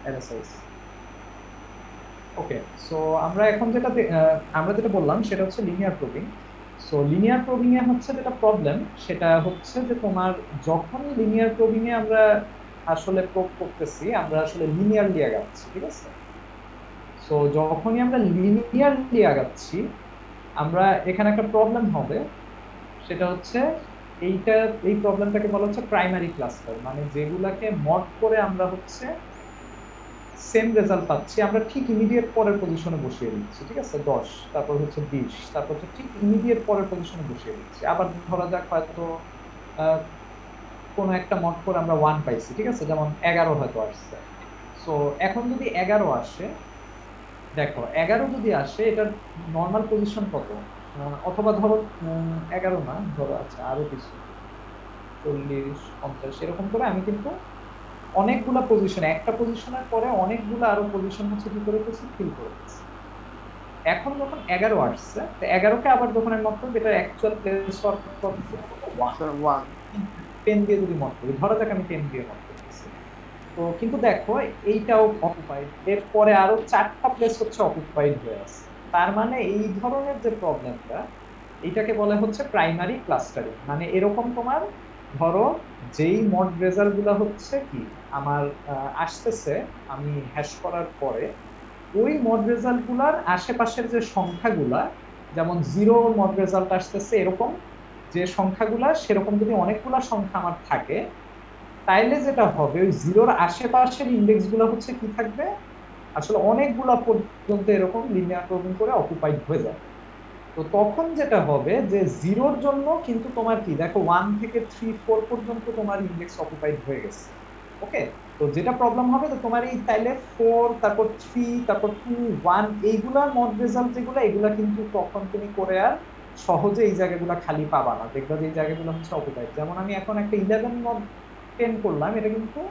অ্যারে সাইজ। ওকে, সো আমরা এখন যেটা বললাম সেটা হচ্ছে linear probing. So linear probing এ হচ্ছে যেটা প্রবলেম সেটা হচ্ছে যে তোমার যখন লিনিয়ার প্রবিং এ আমরা আসলে প্রব করতেছি, আমরা আসলে লিনিয়ারলি আগাচ্ছি। ঠিক আছে, সো যখনই আমরা লিনিয়ারলি আগাচ্ছি আমরা এখানে একটা প্রবলেম হবে, সেটা হচ্ছে এইটা এই প্রবলেমটাকে বলা হচ্ছে প্রাইমারি ক্লাস্টার, মানে যেগুলাকে মড করে আমরা হচ্ছে সেম রেজাল্ট পাচ্ছি, আমরা ঠিক ইমিডিয়েট পরের পজিশনে বসিয়ে দিচ্ছি, ঠিক আছে 10, তারপর হচ্ছে 20, তারপর হচ্ছে ঠিক ইমিডিয়েট পরের পজিশনে বসিয়ে দিচ্ছি। আবার ধরা যাক হয়তো কোনো একটা মড করে আমরা 1 পাইছি, ঠিক আছে, যেমন 11 হয়তো আসছে। সো এখন যদি 11 আসে, দেখো 11 যদি আসে এটার নর্মাল পজিশন কত, অথবা ধরো 11 না, ধরো আচ্ছা আরো কিছু 40 50 এরকম করে আমি কিন্তু অনেকগুলা পজিশন, একটা পজিশনের পরে অনেকগুলা আরো পজিশন হচ্ছে কি করে দিচ্ছি, ফিল করে দিচ্ছি। এখন যখন 11 আসছে, তো 11 কে আবার যখন আমি মত করব, এটা অ্যাকচুয়াল প্লেস ফর 1 10 দিয়ে যদি মত করি, ধরা যাক আমি 10 দিয়ে মত করতেছি, তো কিন্তু দেখো এইটাও অকুপাইড, এরপরে আরো 4টা প্লেস হচ্ছে অকুপাইড হয়ে আছে। তার মানে এই ধরনের যে প্রবলেমটা, এটাকে বলা হচ্ছে প্রাইমারি ক্লাস্টারিং। মানে এরকম তোমার ধরো যেই মড রেজাল্ট গুলা হচ্ছে কি আমার আসতেছে আমি হ্যাশ করার পরে, ওই মড রেজাল্ট গুলার আশেপাশের যে সংখ্যাগুলা, যেমন 0 মড রেজাল্ট আসতেছে এরকম যে সংখ্যাগুলা, সেরকম যদি অনেকগুলা সংখ্যা আমার থাকে, তাইলে যেটা হবে ওই 0-র আশেপাশের ইন্ডেক্স গুলা হচ্ছে কি থাকবে, আসলে অনেকগুলা পর্যন্ত এরকম লিনিয়ার প্রবলেম করে অকুপাইড হয়ে যাবে। তো তখন যেটা হবে যে 0-র জন্য কিন্তু তোমার কি দেখো 1 থেকে 3 4 পর্যন্ত তোমার ইন্ডেক্স অকুপাইড হয়ে গেছে। ওকে, তো যেটা প্রবলেম হবে, তো তোমার এই তাইলে 4 তারপর 3 তারপর 2 1 এইগুলার মড রেজাল্ট যেগুলো, এগুলা কিন্তু তখন তুমি করে আর সহজে এই জায়গাগুলো খালি পাবা না, দেখবা যে এই জায়গাগুলো হচ্ছে অকুপাইড। যেমন আমি এখন একটা 11 মড 10 করলাম, এটা কিন্তু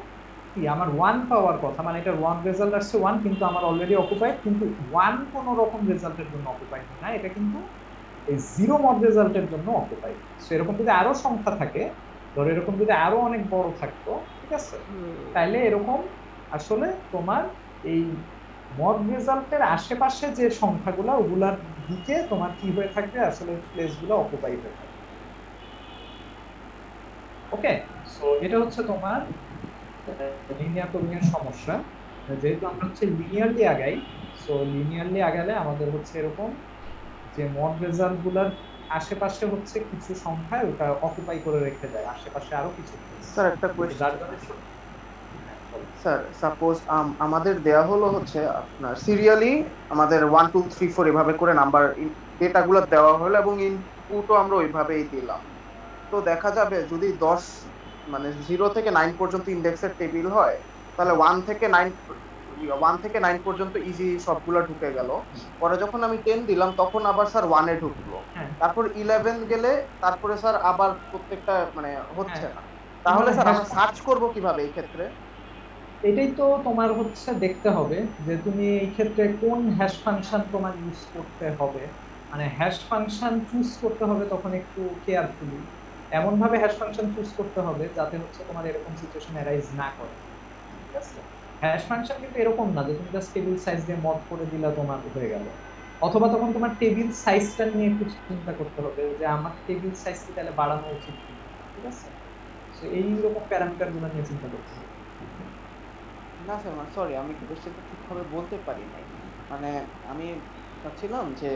কি আমার 1 পাওয়ার কথা, মানে এটা 1 রেজাল্ট আসছে 1, কিন্তু আমার অলরেডি অকুপাইড, কিন্তু 1 কোন রকম রেজাল্টের জন্য অকুপাইড না, এটা কিন্তু এই 0 মড রেজাল্টের জন্য অকুপাইড। সো এরকম যদি আরো সংখ্যা থাকে, ধরো এরকম যদি আরো অনেক বড় থাকতো, ঠিক আছে, তাইলে এরকম আসলে তোমার এই মড রেজাল্টের আশেপাশে যে সংখ্যাগুলো, ওগুলার দিকে তোমার কি হয়ে থাকবে, আসলে প্লেসগুলো অকুপাইড হয়ে থাকবে। ওকে, সো এটা হচ্ছে তোমার লিনিয়ার প্রবলেম এর সমস্যা। যেহেতু আমরা হচ্ছে লিনিয়ারলি আগাই, সো লিনিয়ারলি আগালে আমাদের হচ্ছে এরকম যে মড রেজাল্ট গুলার আশেপাশে হচ্ছে কিছু সংখ্যা ওটা অকুপাই করে রেখে দেয়, আশেপাশে আরো কিছু। স্যার একটা কোয়েশ্চেন, স্যার সাপোজ আমাদের দেয়া হলো হচ্ছে আপনার সিরিয়ালি আমাদের 1 2 3 4 এভাবে করে নাম্বার ডেটাগুলো দেওয়া হলো এবং ইনপুটও আমরা ওইভাবেই দিলাম। তো দেখা যাবে যদি 10 মানে 0 থেকে 9 পর্যন্ত ইন্ডেক্সের টেবিল হয়, তাহলে 1 থেকে 9 পর্যন্ত ইজি সবগুলো ঢুকে গেল। পরে যখন আমি 10 দিলাম তখন আবার স্যার 1 এ ঢুকলো, তারপর 11 গেলে তারপরে স্যার আবার প্রত্যেকটা মানে হচ্ছে না। তাহলে স্যার আমরা সার্চ করব কিভাবে এই ক্ষেত্রে? এটাই তো তোমার হচ্ছে দেখতে হবে যে তুমি এই ক্ষেত্রে কোন হ্যাশ ফাংশন তোমার ইউজ করতে হবে। মানে হ্যাশ ফাংশন চুজ করতে হবে তখন একটু কেয়ারফুলি, এমন ভাবে হ্যাশ ফাংশন চুজ করতে হবে যাতে হচ্ছে তোমার এরকম সিচুয়েশন অ্যারাইজ না করে। ঠিক আছে, হ্যাশ ফাংশন কিন্তু এরকম না যে তুমি জাস্ট টেবিল সাইজ দিয়ে মড করে দিলা তোমার হয়ে গেল, অথবা তখন তোমার টেবিল সাইজটা নিয়ে একটু চিন্তা করতে হবে যে আমার টেবিল সাইজ কি তাহলে বাড়ানো উচিত কিনা। ঠিক আছে, তো এই রকম প্যারামিটার গুলো নিয়ে চিন্তা করতে হবে। না স্যার, সরি আমি কোশ্চেনটা ঠিকভাবে বলতে পারি নাই। মানে আমি ভাবছিলাম যে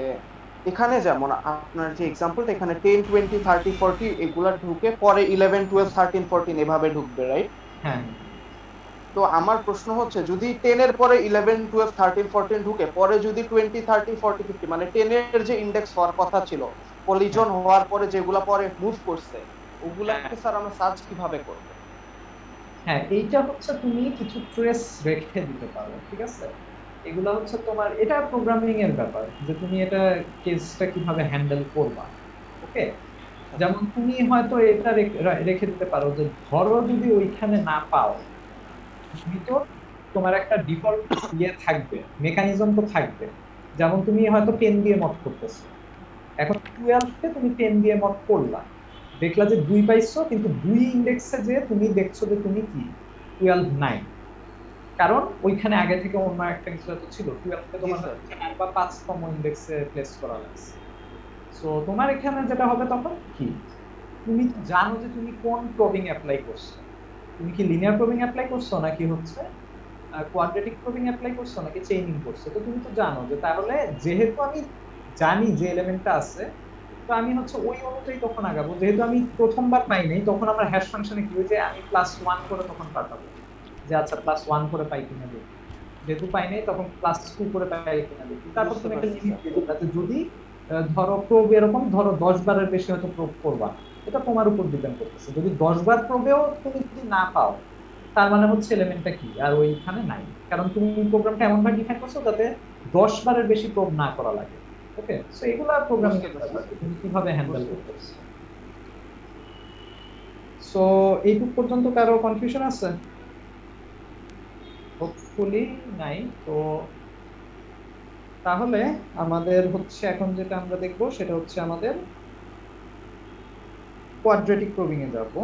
এখানে যেমন আপনার যে এক্সাম্পলটা, এখানে 10 20 30 40 এগুলা ঢুকে পরে 11 12 13 14 এভাবে ঢুকবে, রাইট? হ্যাঁ, তো আমার প্রশ্ন হচ্ছে যদি 10 এর পরে 11 12 13 14 ঢুকে পরে যদি 20 30 40 50 মানে 10 এর যে ইনডেক্স হওয়ার কথা ছিল, কলিজন হওয়ার পরে যেগুলা পরে মুভ করছে, ওগুলাকে স্যার আমরা সার্চ কিভাবে করব? হ্যাঁ, এইটা হচ্ছে তুমি কিছু ট্রেস রেখে দিতে পারো। ঠিক আছে, এগুলা হচ্ছে তোমার, এটা প্রোগ্রামিং এর ব্যাপার যে তুমি এটা কেসটা কিভাবে হ্যান্ডেল করবা। ওকে, যেমন তুমি হয়তো এটা রেখে দিতে পারো যে ধরো যদি ওইখানে না পাও, ভিতর তোমার একটা ডিফল্ট ইয়ে থাকবে, মেকানিজম তো থাকবে। যেমন তুমি হয়তো 10 দিয়ে মড করতেছো, এখন 12 কে তুমি 10 দিয়ে মড করলা, দেখলা যে 2 পাইছো, কিন্তু 2 ইনডেক্সে যে তুমি দেখছো যে তুমি কি 12 নাই, কারণ ওইখানে আগে থেকে অন্য একটা কিছু তো ছিল, 12 কে তোমার 4 বা 5তম ইনডেক্সে প্লেস করা লাগছে। সো তোমার এখানে যেটা হবে তখন কি, তুমি জানো যে তুমি কোন প্রবিং অ্যাপ্লাই করছো, তুমি কি লিনিয়ার প্রবিং অ্যাপ্লাই করছো নাকি হচ্ছে কোয়াড্রেটিক প্রবিং অ্যাপ্লাই করছো নাকি চেইনিং করছো। তো তুমি তো জানো যে তাহলে যেহেতু আমি জানি যে এলিমেন্টটা আছে, তো আমি হচ্ছে ওই অনুযায়ী তখন আগাবো। যেহেতু আমি প্রথমবার পাই নাই, তখন আমার হ্যাশ ফাংশনে কি হয়েছে, আমি +1 করে তখন পাঠাবো যে আচ্ছা +1 করে পাই কিনা দেখি। যেহেতু পাই নাই তখন +2 করে পাই কিনা দেখি। তারপর তুমি একটা লিমিট দিয়ে দিবা যে যদি ধরো প্রোব এরকম ধরো 10 বারের বেশি হয়তো প্রোব করবা, এটা তোমার উপর ডিপেন্ড করতেছে। যদি 10 বার প্রোবেও তুমি যদি না পাও, তার মানে হচ্ছে এলিমেন্টটা কি আর ওইখানে নাই, কারণ তুমি প্রোগ্রামটা এমন ভাবে ডিফাইন করছো যাতে 10 বারের বেশি প্রোব না করা লাগে। ওকে, সো এগুলা প্রোগ্রামিং এর ব্যাপার, তুমি কিভাবে হ্যান্ডেল করতেছো। সো এইটুক পর্যন্ত কারো কনফিউশন আছে? হোপফুলি নাই। তো তাহলে আমাদের হচ্ছে এখন যেটা আমরা দেখবো সেটা হচ্ছে আমাদের কোয়াড্রেটিক প্রোবিং এ যাব।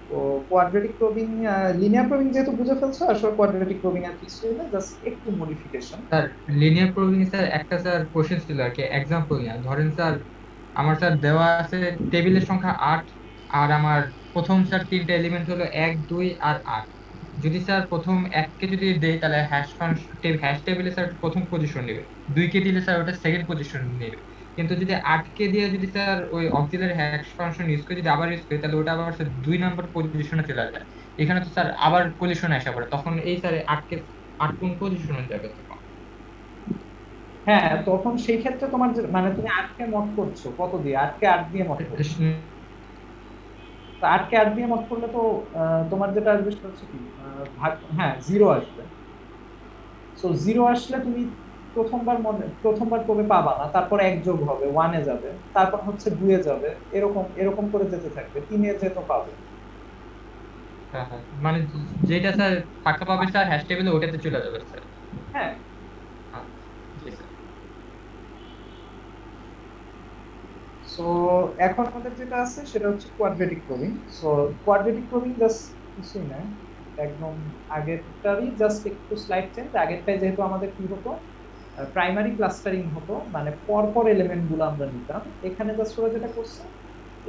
তো কোয়াড্রেটিক প্রোবিং, লিনিয়ার প্রোবিং যেহেতু বুঝে ফেলছো, আসলে কোয়াড্রেটিক প্রোবিং আর কিছু না, জাস্ট একটু modification. Sir linear probing sir একটা স্যার কোশ্চেন ছিল আর কি, एग्जांपल নিয়ে ধরেন স্যার আমার স্যার দেওয়া আছে টেবিলের সংখ্যা 8 আর আমার প্রথম স্যার তিনটা এলিমেন্ট হলো 1 2 আর 8। যদি স্যার প্রথম 1 কে যদি দেই তাহলে হ্যাশ টেবিলে স্যার প্রথম পজিশন নেবে, 2 কে দিলে স্যার ওটা সেকেন্ড পজিশন নেবে। কিন্তু যদি 8 কে দিয়ে যদি স্যার ওই অক্সিলারি হ্যাশ ফাংশন ইউজ করে যদি আবার ইউজ করি তাহলে ওটা আবার স্যার 2 নাম্বার পজিশনে চলে যায়। এখানে তো স্যার আবার কলিশন আসা পড়ে, তখন এই স্যার 8 কে 8 কোন পজিশনে যাবে তখন? হ্যাঁ, তখন সেই ক্ষেত্রে তোমার মানে তুমি 8 কে মড করছো কত দিয়ে? 8 কে 8 দিয়ে মড করছো। তো 8 কে 8 দিয়ে মড করলে তো তোমার যেটা আসবে সেটা হচ্ছে কি ভাগ, হ্যাঁ 0 আসবে। সো 0 আসলে তুমি প্রথমবার কবে পাবা না, তারপর 1 যোগ হবে, 1 এ যাবে, তারপর হচ্ছে 2 এ যাবে, এরকম এরকম করে যেতে থাকবে, 3 এ যেতে পাবে। হ্যাঁ হ্যাঁ, মানে যেটা স্যার ফাঁকা পাবে স্যার হ্যাশ টেবিলে ওটাতে চলে যাবে স্যার। হ্যাঁ, জি স্যার। সো এখন আমাদের যেটা আছে সেটা হচ্ছে quadratic probing. So quadratic probing just কিছুই না, একদম আগেরটারই জাস্ট একটু স্লাইড চেঞ্জ। আগেরটায় যেহেতু আমাদের কি হতো, প্রাইমারি ক্লাস্টারিং হতো, মানে পরপর এলিমেন্টগুলো আমরা নিতাম। এখানে জাস্ট ওরা যেটা করছে,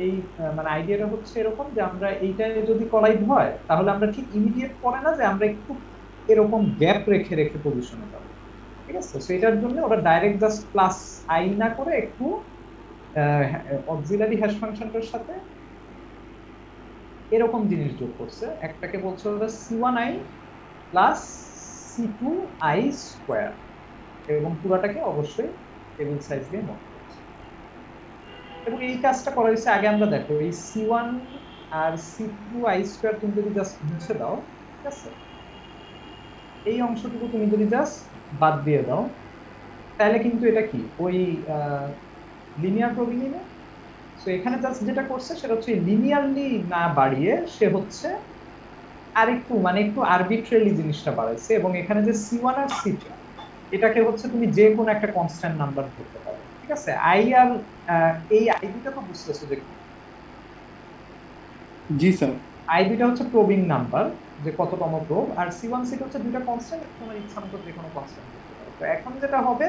এই মানে আইডিয়াটা হচ্ছে এরকম যে আমরা এইটায় যদি কলাইড হয় তাহলে আমরা ঠিক ইমিডিয়েট পরে না, যে আমরা একটু এরকম গ্যাপ রেখে রেখে পজিশনে যাব। ঠিক আছে, সো এটার জন্য ওরা ডাইরেক্ট জাস্ট +i না করে একটু অক্সিলারি হ্যাশ ফাংশনটার সাথে এরকম জিনিস যোগ করছে। একটাকে বলছে ওরা c1i প্লাস c2i স্কয়ার, এবং পুরাটাকে অবশ্যই টেবিল সাইজ দিয়ে মড করছে। এবং এই কাজটা করা হয়েছে আগে, আমরা দেখো এই c1 আর c2i স্কয়ার তুমি যদি জাস্ট মুছে দাও, ঠিক আছে, এই অংশটুকু তুমি যদি জাস্ট বাদ দিয়ে দাও, তাহলে কিন্তু এটা কি ওই লিনিয়ার প্রোবিং না। সো এখানে জাস্ট যেটা করছে সেটা হচ্ছে লিনিয়ারলি না বাড়িয়ে সে হচ্ছে আরেকটু মানে একটু আরবিট্রারিলি জিনিসটা বাড়াইছে, এবং এখানে যে c1 আর c2 এটাকে হচ্ছে তুমি যে কোনো একটা কনস্ট্যান্ট নাম্বার ধরতে পারো। ঠিক আছে, i আর এই i দুটো তো বুঝতেছো যে জি স্যার, i দুটো হচ্ছে প্রোবিং নাম্বার, যে কততম প্রোব, আর c1 c2 হচ্ছে দুটো কনস্ট্যান্ট, তোমার ইচ্ছা মতো যে কোনো কনস্ট্যান্ট ধরতে পারো। তো এখন যেটা হবে,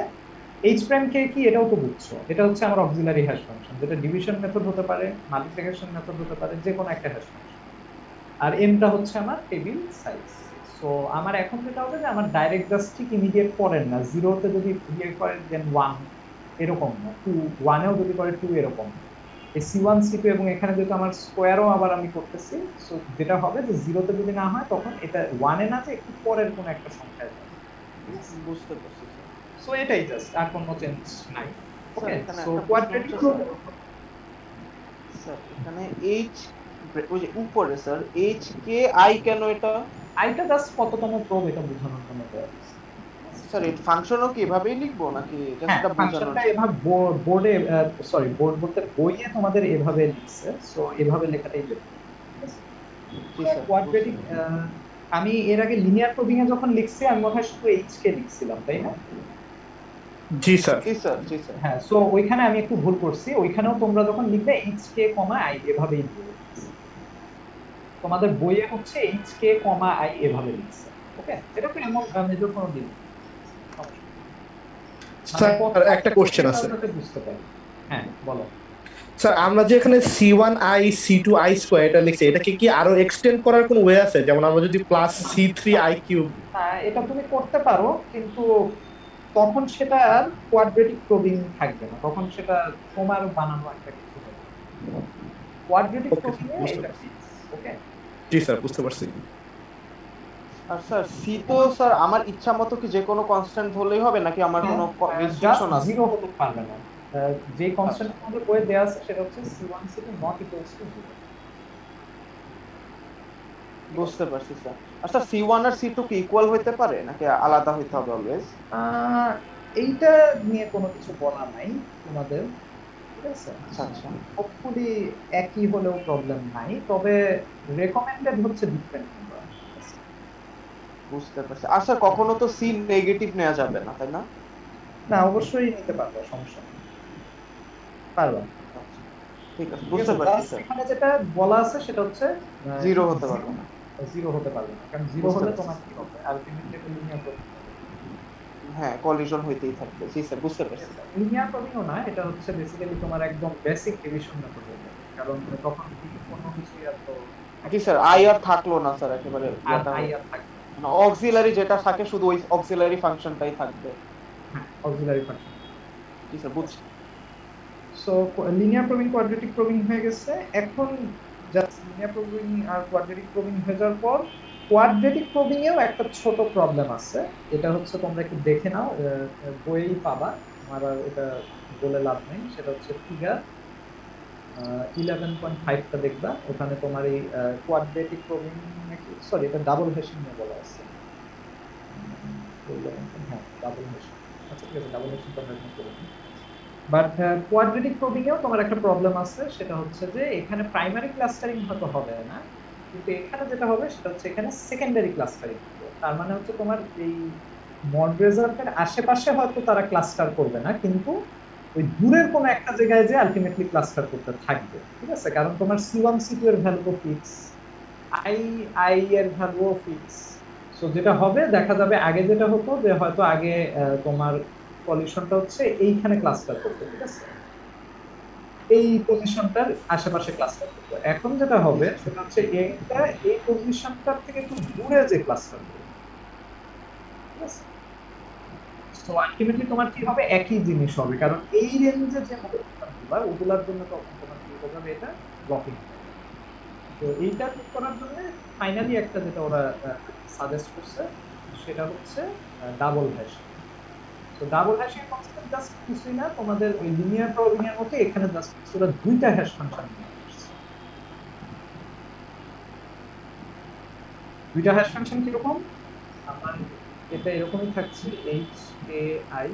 h প্রাইম কে কি এটাও তো বুঝছো, এটা হচ্ছে আমার অক্সিলারি হ্যাশ ফাংশন, যেটা ডিভিশন মেথড হতে পারে, মাল্টিপ্লিকেশন মেথড হতে পারে, যে কোনো একটা হ্যাশ ফাংশন। আর m টা হচ্ছে আমার টেবিল সাইজ। সো আমার এখন যেটা হবে যে আমার ডাইরেক্ট জাস্ট ঠিক ইমিডিয়েট পড়েন না, 0 তে যদি ইয়ে করে দেন 1 এরকম না, 2 1 এও যদি করে 2 এরকম। এই c1 c2 এবং এখানে যেহেতু আমার স্কয়ারও আবার আমি করতেছি, সো যেটা হবে যে 0 তে যদি না হয় তখন এটা 1 এ না, যে একটু পরের কোনো একটা সংখ্যায় যাবে। বুঝতে পারছি স্যার। সো এটাই জাস্ট, আর কোনো চেঞ্জ নাই। ওকে, এখানে সো একটা কোয়াড্রেটিক প্রশ্ন হচ্ছে, স্যার এখানে h ওই যে উপরে স্যার h কে i কেন এটা? আইটা জাস্ট কততম প্রোব এটা বোঝানোর জন্য দেওয়া হয়েছে। স্যার এই ফাংশনও কি এভাবেই লিখবো নাকি জাস্ট এটা বোঝানোর? ফাংশনটা এভাবে বোর্ডে, সরি বোর্ড বলতে বইয়ে তোমাদের এভাবে লিখছে, সো এভাবে লেখাটাই বেটার। জি স্যার। কোয়াড্রেটিক, আমি এর আগে লিনিয়ার প্রোবিং এ যখন লিখছি আমি মনে হয় শুধু h কে লিখছিলাম, তাই না? জি স্যার, জি স্যার, জি স্যার। হ্যাঁ, সো ওইখানে আমি একটু ভুল করছি, ওইখানেও তোমরা যখন লিখবে hk, i এভাবেই লিখবে। তোমাদের বইয়ে হচ্ছে hk, i এভাবে লিখছে। ওকে, এটা তো এমন মেজর কোনো দিন। স্যার একটা কোশ্চেন আছে। বুঝতে পারি, হ্যাঁ বলো। স্যার আমরা যে এখানে c1i c2i স্কয়ার এটা লিখছি, এটাকে কি আরো এক্সটেন্ড করার কোনো ওয়ে আছে? যেমন আমরা যদি +c3i কিউব, এটা তুমি করতে পারো, কিন্তু তখন সেটা আর কোয়াড্রেটিক প্রবিং থাকবে না, তখন সেটা তোমার বানানো একটা কিছু হবে। কোয়াড্রেটিক ওকে প্রবিং এ বুঝতে এটা পারছি। ওকে। জি স্যার বুঝতে পারছি। আর স্যার সি তো স্যার আমার ইচ্ছা মতো কি যে কোনো কনস্ট্যান্ট ধরলেই হবে নাকি আমার কোনো জাস্ট রেস্ট্রিকশন আছে? জিরো হতে পারবে না। যে আচ্ছা কনস্ট্যান্ট আমাদের বইয়ে দেওয়া আছে সেটা হচ্ছে c1 c2 not equals to 0। বুঝতে পারছি স্যার। আচ্ছা সি1 আর সি2 কি ইকুয়াল হইতে পারে নাকি আলাদা হইতে হবে অলওয়েজ? এইটা নিয়ে কোনো কিছু বলা নাই তোমাদের, ঠিক আছে? আচ্ছা আচ্ছা হোপফুলি একই হলেও প্রবলেম নাই, তবে রেকমেন্ডেড হচ্ছে ডিফারেন্ট নাম্বার। বুঝতে পারছি। আর স্যার কখনো তো সি নেগেটিভ নেওয়া যাবে না তাই না? না অবশ্যই নিতে পারবে, সমস্যা নেই, পারবে। আচ্ছা, ঠিক আছে বুঝতে পারছি স্যার। এখানে যেটা বলা আছে সেটা হচ্ছে জিরো হতে পারবে না। জিরো হতে পারবে না, কারণ জিরো বুঝতে হলে পারছি। তোমার কি হবে, আলটিমেটলি একটা লিনিয়ার প্রবলেম। হ্যাঁ কলিশন হইতেই থাকবে। জি স্যার বুঝতে পারছি। লিনিয়ার প্রবলেমও না, এটা হচ্ছে বেসিক্যালি তোমার একদম বেসিক ডিভিশন মেথড হবে, কারণ তখন কি কোনো কিছু এত জি স্যার আই আর থাকলো না স্যার, একেবারে আর আই আর থাকবে মানে অক্সিলারি যেটা থাকে শুধু ওই অক্সিলারি ফাংশনটাই থাকবে। না, অক্সিলারি ফাংশন। জি স্যার বুঝছি। So linear probing quadratic probing হয়ে গেছে। এখন জাস্ট লিনিয়ার প্রবিং আর কোয়াড্রেটিক প্রবিং হয়ে যাওয়ার পর কোয়াড্রেটিক প্রবিং এও একটা ছোট প্রবলেম আছে, এটা হচ্ছে তোমরা একটু দেখে নাও, বইয়েই পাবা, আমার আর এটা বলে লাভ নেই। সেটা হচ্ছে ফিগার 11.5টা দেখবা, ওখানে তোমার এই কোয়াড্রেটিক প্রবিং সরি এটা ডাবল হ্যাশিং নিয়ে বলা আছে। হ্যাঁ ডাবল হ্যাশিং, আচ্ছা ঠিক আছে ডাবল হ্যাশিং তোমরা এখন করো। বাট কোয়াড্রেটিক প্রবিং এও তোমার একটা প্রবলেম আছে, সেটা হচ্ছে যে এখানে প্রাইমারি ক্লাস্টারিং হয়তো হবে না, কিন্তু এখানে যেটা হবে সেটা হচ্ছে এখানে সেকেন্ডারি ক্লাস্টারিং হবে। তার মানে হচ্ছে তোমার এই মড রেজাল্টের আশেপাশে হয়তো তারা ক্লাস্টার করবে না, কিন্তু ওই দূরের কোনো একটা জায়গায় যে আলটিমেটলি ক্লাস্টার করতে থাকবে, ঠিক আছে? কারণ তোমার c1 c2 এর ভ্যালু ফিক্স, i এর ভ্যালু ফিক্স। সো যেটা হবে দেখা যাবে আগে যেটা হতো যে হয়তো আগে তোমার পজিশনটা হচ্ছে এইখানে ক্লাস্টার করতে, ঠিক আছে? এই পজিশনটার আশেপাশে ক্লাস্টার করতে। এখন যেটা হবে সেটা হচ্ছে এইটা এই পজিশনটার থেকে একটু দূরে যে ক্লাস্টার করবে, ঠিক আছে? সো আলটিমেটলি তোমার কি হবে, একই জিনিস হবে, কারণ এই রেঞ্জে যে মডেলগুলো ওগুলোর জন্য তখন তোমার কি হবে, এটা ব্লকিং। তো এইটা ঠিক করার জন্য ফাইনালি একটা যেটা ওরা সাজেস্ট করছে সেটা হচ্ছে ডাবল হ্যাশিং। তো ডাবল হ্যাশিং কনসেপ্ট জাস্ট কিছুই না, তোমাদের ওই লিনিয়ার প্রবিং এর মতো এখানে জাস্ট ওরা দুইটা হ্যাশ ফাংশন নিয়ে আসছে। দুইটা হ্যাশ ফাংশন কিরকম, আমার এটা এরকমই থাকছে HAI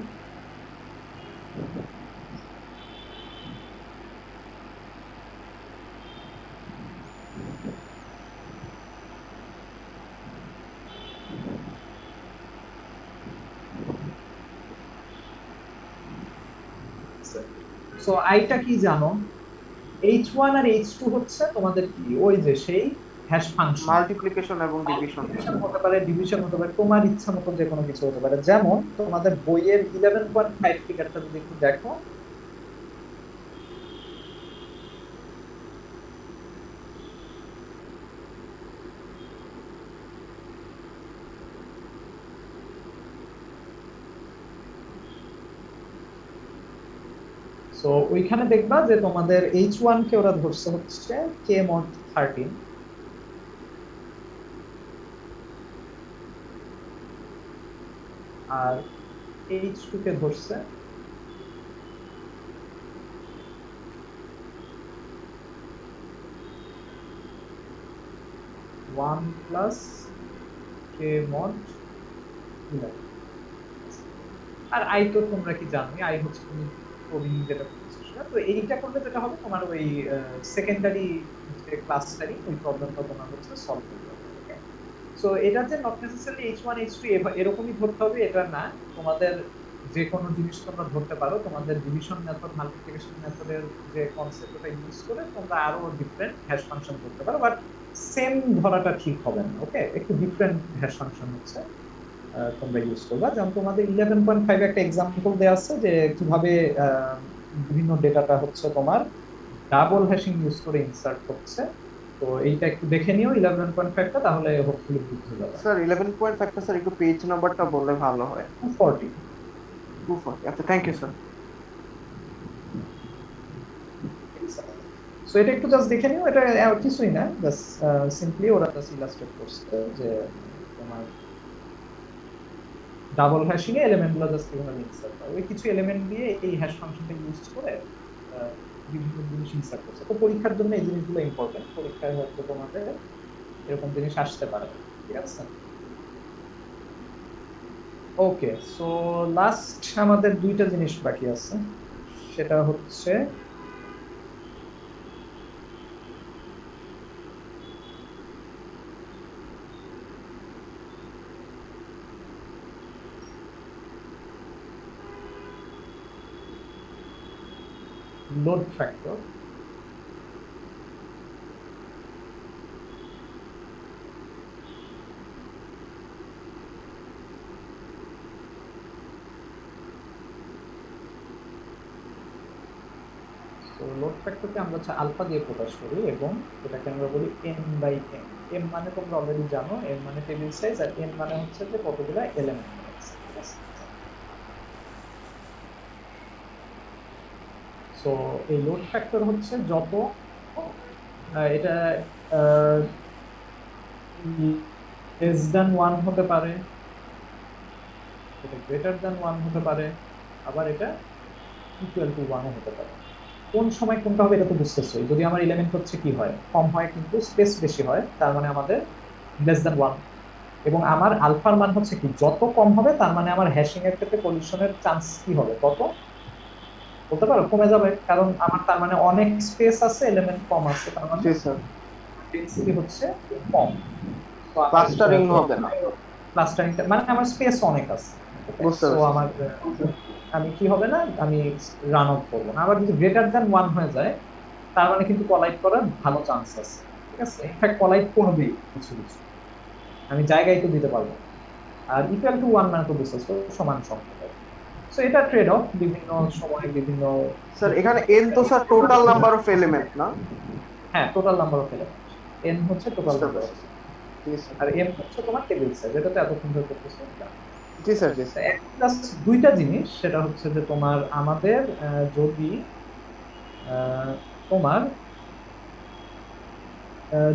সো আইটা কি জানো, h1 আর h2 হচ্ছে তোমাদের কি ওই যে সেই হ্যাশ ফাংশন, মাল্টিপ্লিকেশন এবং ডিভিশন হতে পারে, ডিভিশন হতে পারে, তোমার ইচ্ছা মতো যে কোনো কিছু হতে পারে। যেমন তোমাদের বইয়ের 11.5 ফিগারটা যদি একটু দেখো, সো ওইখানে দেখবা যে তোমাদের h1 কে ওরা ধরছে হচ্ছে k mod 13, আর h2 কে ধরছে one plus k mod 11। R i তো তোমরা কি জানো, i হচ্ছে তুমি প্রবিং যেটা করছো সেটা। তো এইটা করলে যেটা হবে তোমার ওই সেকেন্ডারি যে ক্লাস্টারিং ওই প্রবলেমটা তোমার হচ্ছে সলভ করতে হবে। ওকে, সো এটা যে নট নেসেসারিলি h1 h2 এরকমই ধরতে হবে এটা না, তোমাদের যে কোনো জিনিস তোমরা ধরতে পারো। তোমাদের ডিভিশন মেথড, মাল্টিপ্লিকেশন মেথডের যে কনসেপ্ট ওটা ইউজ করে তোমরা আরো ডিফারেন্ট হ্যাশ ফাংশন করতে পারো, বাট সেম ধরাটা ঠিক হবে না। ওকে, একটু ডিফারেন্ট হ্যাশ ফাংশন হচ্ছে তোমরা ইউজ করবা। যেমন তোমাদের 11.5 একটা एग्जांपल দেয়া আছে যে কিভাবে বিভিন্ন ডেটাটা হচ্ছে তোমার ডাবল হ্যাশিং ইউজ করে ইনসার্ট হচ্ছে। তো এইটা একটু দেখে নিও 11.5 টা, তাহলে হোপফুলি বুঝতে পারবে। স্যার 11.5 টা স্যার একটু পেজ নাম্বারটা বললে ভালো হয়। 240 240 আচ্ছা থ্যাংক ইউ স্যার সো এটা একটু জাস্ট দেখে নিও, এটা কিছুই না, জাস্ট সিম্পলি ওরা জাস্ট ইলাস্ট্রেট করছে যে তোমার ডাবল হ্যাশিং এ এলিমেন্টগুলো জাস্ট কিভাবে ইনসার্ট হয়, ওই কিছু এলিমেন্ট দিয়ে এই হ্যাশ ফাংশনটা ইউজ করে বিভিন্ন জিনিস ইনসার্ট করছে। তো পরীক্ষার জন্য এই জিনিসগুলো ইম্পর্টেন্ট, পরীক্ষায় হয়তো তোমাদের এরকম জিনিস আসতে পারে, ঠিক আছে? ওকে, সো লাস্ট আমাদের দুইটা জিনিস বাকি আছে, সেটা হচ্ছে load factor. So load factor কে আমরা হচ্ছে আলফা দিয়ে প্রকাশ করি এবং এটাকে আমরা বলি n বাই n। m মানে তোমরা অলরেডি জানো, m মানে টেবিল সাইজ আর n মানে হচ্ছে যে কতগুলো এলিমেন্ট আছে, ঠিক আছে? সো এই লোড ফ্যাক্টর হচ্ছে যত এটা লেস দ্যান 1 হতে পারে, এটা গ্রেটার দ্যান 1 হতে পারে, আবার এটা ইকুয়াল টু 1 হতে পারে। কোন সময় কোনটা হবে এটা তো বুঝতেছই। যদি আমার এলিমেন্ট হচ্ছে কি হয়, কম হয় কিন্তু স্পেস বেশি হয়, তার মানে আমাদের লেস দ্যান 1। এবং আমার আলফার মান হচ্ছে কি, যত কম হবে তার মানে আমার হ্যাশিং এর ক্ষেত্রে কলিশনের চান্স কি হবে, কত বলতে পারো, কমে যাবে, কারণ আমার তার মানে অনেক স্পেস আছে, এলিমেন্ট কম আছে, তার মানে ডেনসিটি হচ্ছে কম, ক্লাস্টারিং হবে না, ক্লাস্টারিং মানে আমার স্পেস অনেক আছে, সো আমার আমি কি হবে না, আমি রান আউট করব না। আবার যদি গ্রেটার দ্যান 1 হয়ে যায় তার মানে কিন্তু কলাইড করার ভালো চান্স আছে, ঠিক আছে? ইনফ্যাক্ট কলাইড করবেই কিছু কিছু, আমি জায়গায় তো দিতে পারবো। আর ইকুয়াল টু 1 মানে তো বুঝতেছো সমান সংখ্যা। সো এটা ট্রেড অফ, বিভিন্ন সময় বিভিন্ন। স্যার এখানে n তো sir total number of element না? হ্যাঁ, total number of element, n হচ্ছে টোটাল নাম্বার, আর m হচ্ছে তোমার টেবিল সাইজ, এটা তো এতক্ষণ ধরে করতেছো। জি স্যার, জি স্যার। জাস্ট দুইটা জিনিস, সেটা হচ্ছে যে তোমার আমাদের যদি তোমার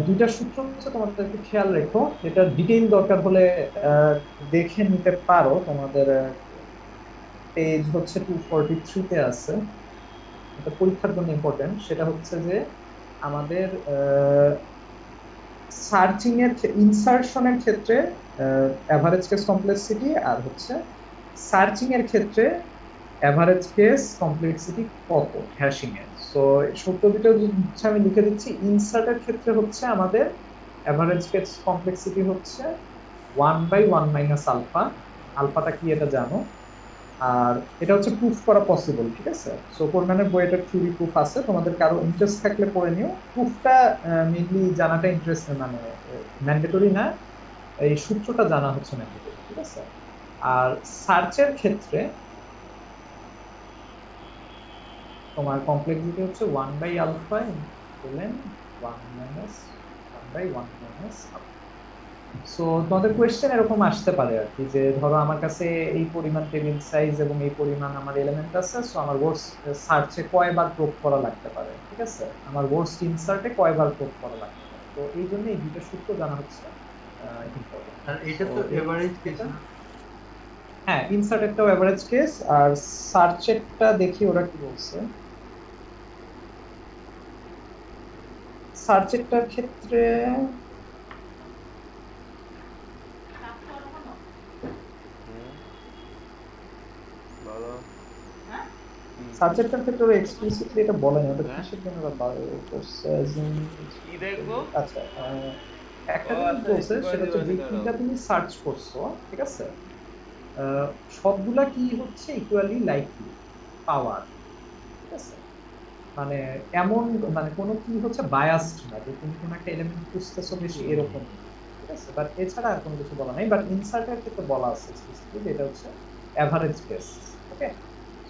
দুইটা সূত্র হচ্ছে তোমাদের একটু খেয়াল রেখো, এটা ডিটেইল দরকার হলে দেখে নিতে পারো, তোমাদের পেজ হচ্ছে 243 তে আছে, এটা পরীক্ষার জন্য ইম্পর্টেন্ট। সেটা হচ্ছে যে আমাদের সার্চিং এর ইনসার্শনের ক্ষেত্রে এভারেজ কেস কমপ্লেক্সিটি, আর হচ্ছে সার্চিং এর ক্ষেত্রে এভারেজ কেস কমপ্লেক্সিটি কত হ্যাশিং এর। সো সূত্র দুটো হচ্ছে আমি লিখে দিচ্ছি। ইনসার্টের ক্ষেত্রে হচ্ছে আমাদের এভারেজ কেস কমপ্লেক্সিটি হচ্ছে 1/1 মাইনাস আলফা, আলফাটা কি এটা জানো, আর এটা হচ্ছে প্রুফ করা পসিবল, ঠিক আছে? সো কোরমানের বই এটা থিওরি প্রুফ আছে, তোমাদের কারো ইন্টারেস্ট থাকলে পড়ে নিও। প্রুফটা মেইনলি জানাটা ইন্টারেস্ট মানে ম্যান্ডেটরি না, এই সূত্রটা জানা হচ্ছে ম্যান্ডেটরি, ঠিক আছে? আর সার্চের ক্ষেত্রে তোমার কমপ্লেক্সিটি হচ্ছে 1 alpha ln 1 minus 1/1 minus alpha. So তোমাদের কোয়েশ্চেন এরকম আসতে পারে আর কি, যে ধরো আমার কাছে এই পরিমাণ টেবিল সাইজ এবং এই পরিমাণ আমার এলিমেন্ট আছে, সো আমার ওয়ার্ডস সার্চে কয়বার প্রোব করা লাগতে পারে, ঠিক আছে? আমার ওয়ার্ডস ইনসার্টে কয়বার প্রোব করা লাগতে পারে। তো এই জন্য এই দুটো সূত্র জানা হচ্ছে ইম্পর্টেন্ট। আর এটা তো এভারেজ কেস না? হ্যাঁ, ইনসার্টেরটাও এভারেজ কেস, আর সার্চেরটা দেখি ওরা কি বলছে। সার্চেরটার ক্ষেত্রে সাবজেক্টের ক্ষেত্রে ওরা এক্সপ্লিসিটলি এটা বলে না, ওটা কিসের জন্য ওরা করছে। কি দেখবো? আচ্ছা, একটা জিনিস বলছে, সেটা হচ্ছে যে তিনটা তুমি সার্চ করছো, ঠিক আছে, সবগুলা কি হচ্ছে ইকুয়ালি লাইকলি পাওয়ার, ঠিক আছে? মানে এমন মানে কোনো কি হচ্ছে বায়াসড না যে তুমি কোনো একটা এলিমেন্ট খুঁজতেছো বেশি এরকম, ঠিক আছে? বাট এছাড়া আর কোনো কিছু বলা নাই। বাট ইনসার্টের ক্ষেত্রে বলা আছে এক্সপ্লিসিটলি এটা হচ্ছে এভারেজ কেস, ওকে?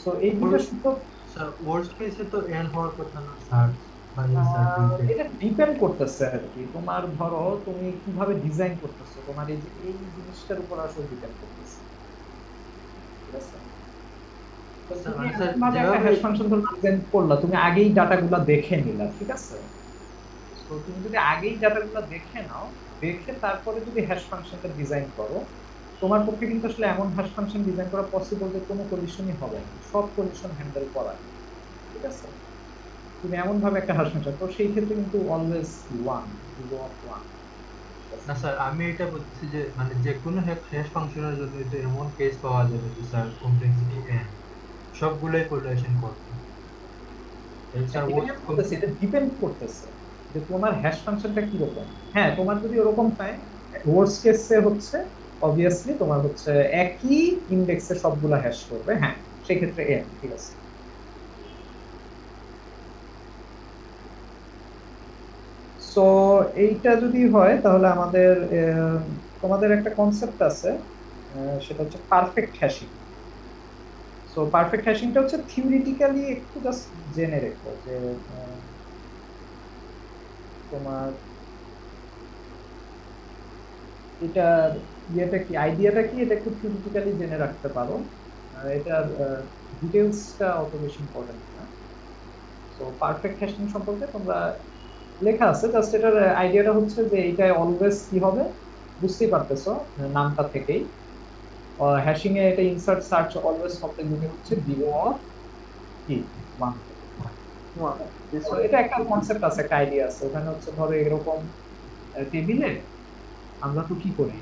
সো এই দুটো সূত্র স্যার ওয়ার্স্ট কেসে তো n হওয়ার কথা না সার্চ বা ইনসার্ট, এটা ডিপেন্ড করতেছে আর কি, তোমার ধরো তুমি কিভাবে ডিজাইন করতেছো, তোমার এই যে এই জিনিসটার উপর আসলে ডিপেন্ড করতেছে, ঠিক আছে? তুমি স্যার এমনভাবে একটা হ্যাশ ফাংশন ডিজাইন করলা, তুমি আগেই ডাটাগুলো দেখে নিলা, ঠিক আছে? তো তুমি যদি আগেই ডাটাগুলো দেখে নাও, দেখে তারপরে যদি হ্যাশ ফাংশনটা ডিজাইন করো, তোমার পক্ষে কিন্তু আসলে এমন হ্যাশ ফাংশন ডিজাইন করা পসিবল যে কোনো কন্ডিশনই হবে না, সব কন্ডিশন হ্যান্ডেল করা, ঠিক আছে? তুমি এমন ভাবে একটা হ্যাশ ফাংশন, তো সেই ক্ষেত্রে কিন্তু অলওয়েজ 1 0 অফ 1। না স্যার, আমি এটা বলছি যে মানে যে কোনো হ্যাশ ফাংশনের জন্য তো এমন কেস পাওয়া যাবে যে স্যার কমপ্লেক্সিটি n সবগুলোই কোরিলেশন করবে। এই স্যার এটা ডিপেন্ড করতেছে যে তোমার হ্যাশ ফাংশনটা কি রকম। হ্যাঁ, তোমার যদি ওরকম হয়, ওয়ার্স্ট কেসে হচ্ছে অবভিয়াসলি তোমার হচ্ছে একই ইনডেক্সে সবগুলা হ্যাশ করবে, হ্যাঁ সেই ক্ষেত্রে n, ঠিক আছে? সো এইটা যদি হয় তাহলে আমাদের তোমাদের একটা কনসেপ্ট আছে, সেটা হচ্ছে পারফেক্ট হ্যাশিং। সো পারফেক্ট হ্যাশিংটা হচ্ছে থিওরিটিক্যালি একটু জাস্ট জেনে রেখো যে তোমার এটার ইয়েটা কি, আইডিয়াটা কি, এটা একটু থিওরিটিক্যালি জেনে রাখতে পারো। এটার ডিটেইলসটা অত বেশি ইম্পর্টেন্ট না। সো পারফেক্ট হ্যাশিং সম্পর্কে তোমরা লেখা আছে, জাস্ট এটার আইডিয়াটা হচ্ছে যে এটা অলওয়েজ কি হবে বুঝতেই পারতেছো নামটা থেকেই। হ্যাশিং এ এটা ইনসার্ট সার্চ অলওয়েজ কমপ্লেক্সিটি হচ্ছে 0 অফ কি 1। তো এটা একটা কনসেপ্ট আছে, একটা আইডিয়া আছে। ওখানে হচ্ছে ধরো এরকম টেবিলে আমরা তো কি করি,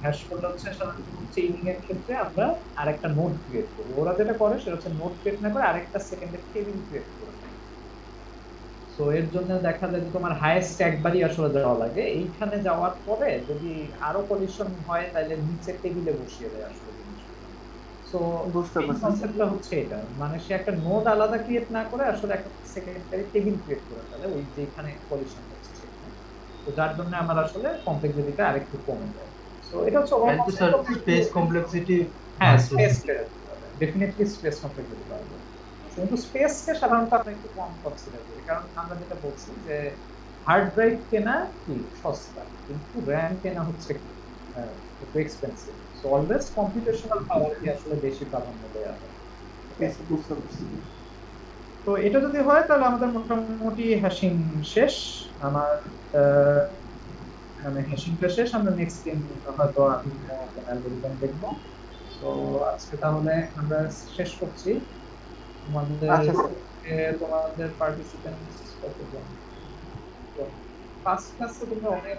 হ্যাশ করলে হচ্ছে সাধারণত চেইনিং এর ক্ষেত্রে আমরা আরেকটা নোড ক্রিয়েট করি। ওরা যেটা করে সেটা হচ্ছে নোড ক্রিয়েট না করে আরেকটা সেকেন্ডের টেবিল ক্রিয়েট করে। তো এর জন্য দেখা যায় যে তোমার হাইয়েস্ট একবারই আসলে যাওয়া লাগে, এইখানে যাওয়ার পরে যদি আরো কলিশন হয় তাহলে নিচে টেবিলে বসিয়ে দেয় আসলে জিনিসটা। সো কনসেপ্টটা হচ্ছে এটা, মানে সে একটা নোড আলাদা ক্রিয়েট না করে আসলে একটা সেকেন্ডারি টেবিল ক্রিয়েট করে ফেলে ওই যেখানে কলিশন হচ্ছে সেখানে। তো যার জন্য আমার আসলে কমপ্লেক্সিটিটা আরেকটু কমে যায়। সো এটা হচ্ছে স্পেস কমপ্লেক্সিটি, হ্যাঁ স্পেস ডেফিনেটলি স্পেস কমপ্লেক্সিটি বাড়বে, কিন্তু স্পেসকে সাধারণত আমরা একটু কম কনসিডার করি, কারণ আমরা যেটা বলছি যে হার্ড ড্রাইভ কেনা কি সস্তা, কিন্তু র্যাম কেনা হচ্ছে একটু এক্সপেন্সিভ। সো অলওয়েজ কম্পিউটেশনাল পাওয়ারকে আসলে বেশি প্রাধান্য দেওয়া হয়। তো এটা যদি হয় তাহলে আমাদের মোটামুটি হ্যাশিং শেষ। আমার মানে হ্যাশিংটা শেষ, আমরা নেক্সট দিন হয়তো আমি অ্যালগরিদম দেখবো। তো আজকে তাহলে আমরা শেষ করছি। তোমাদের পার্টিসিপেন্টস কতজন? ফার্স্ট ক্লাসে তোমরা অনেক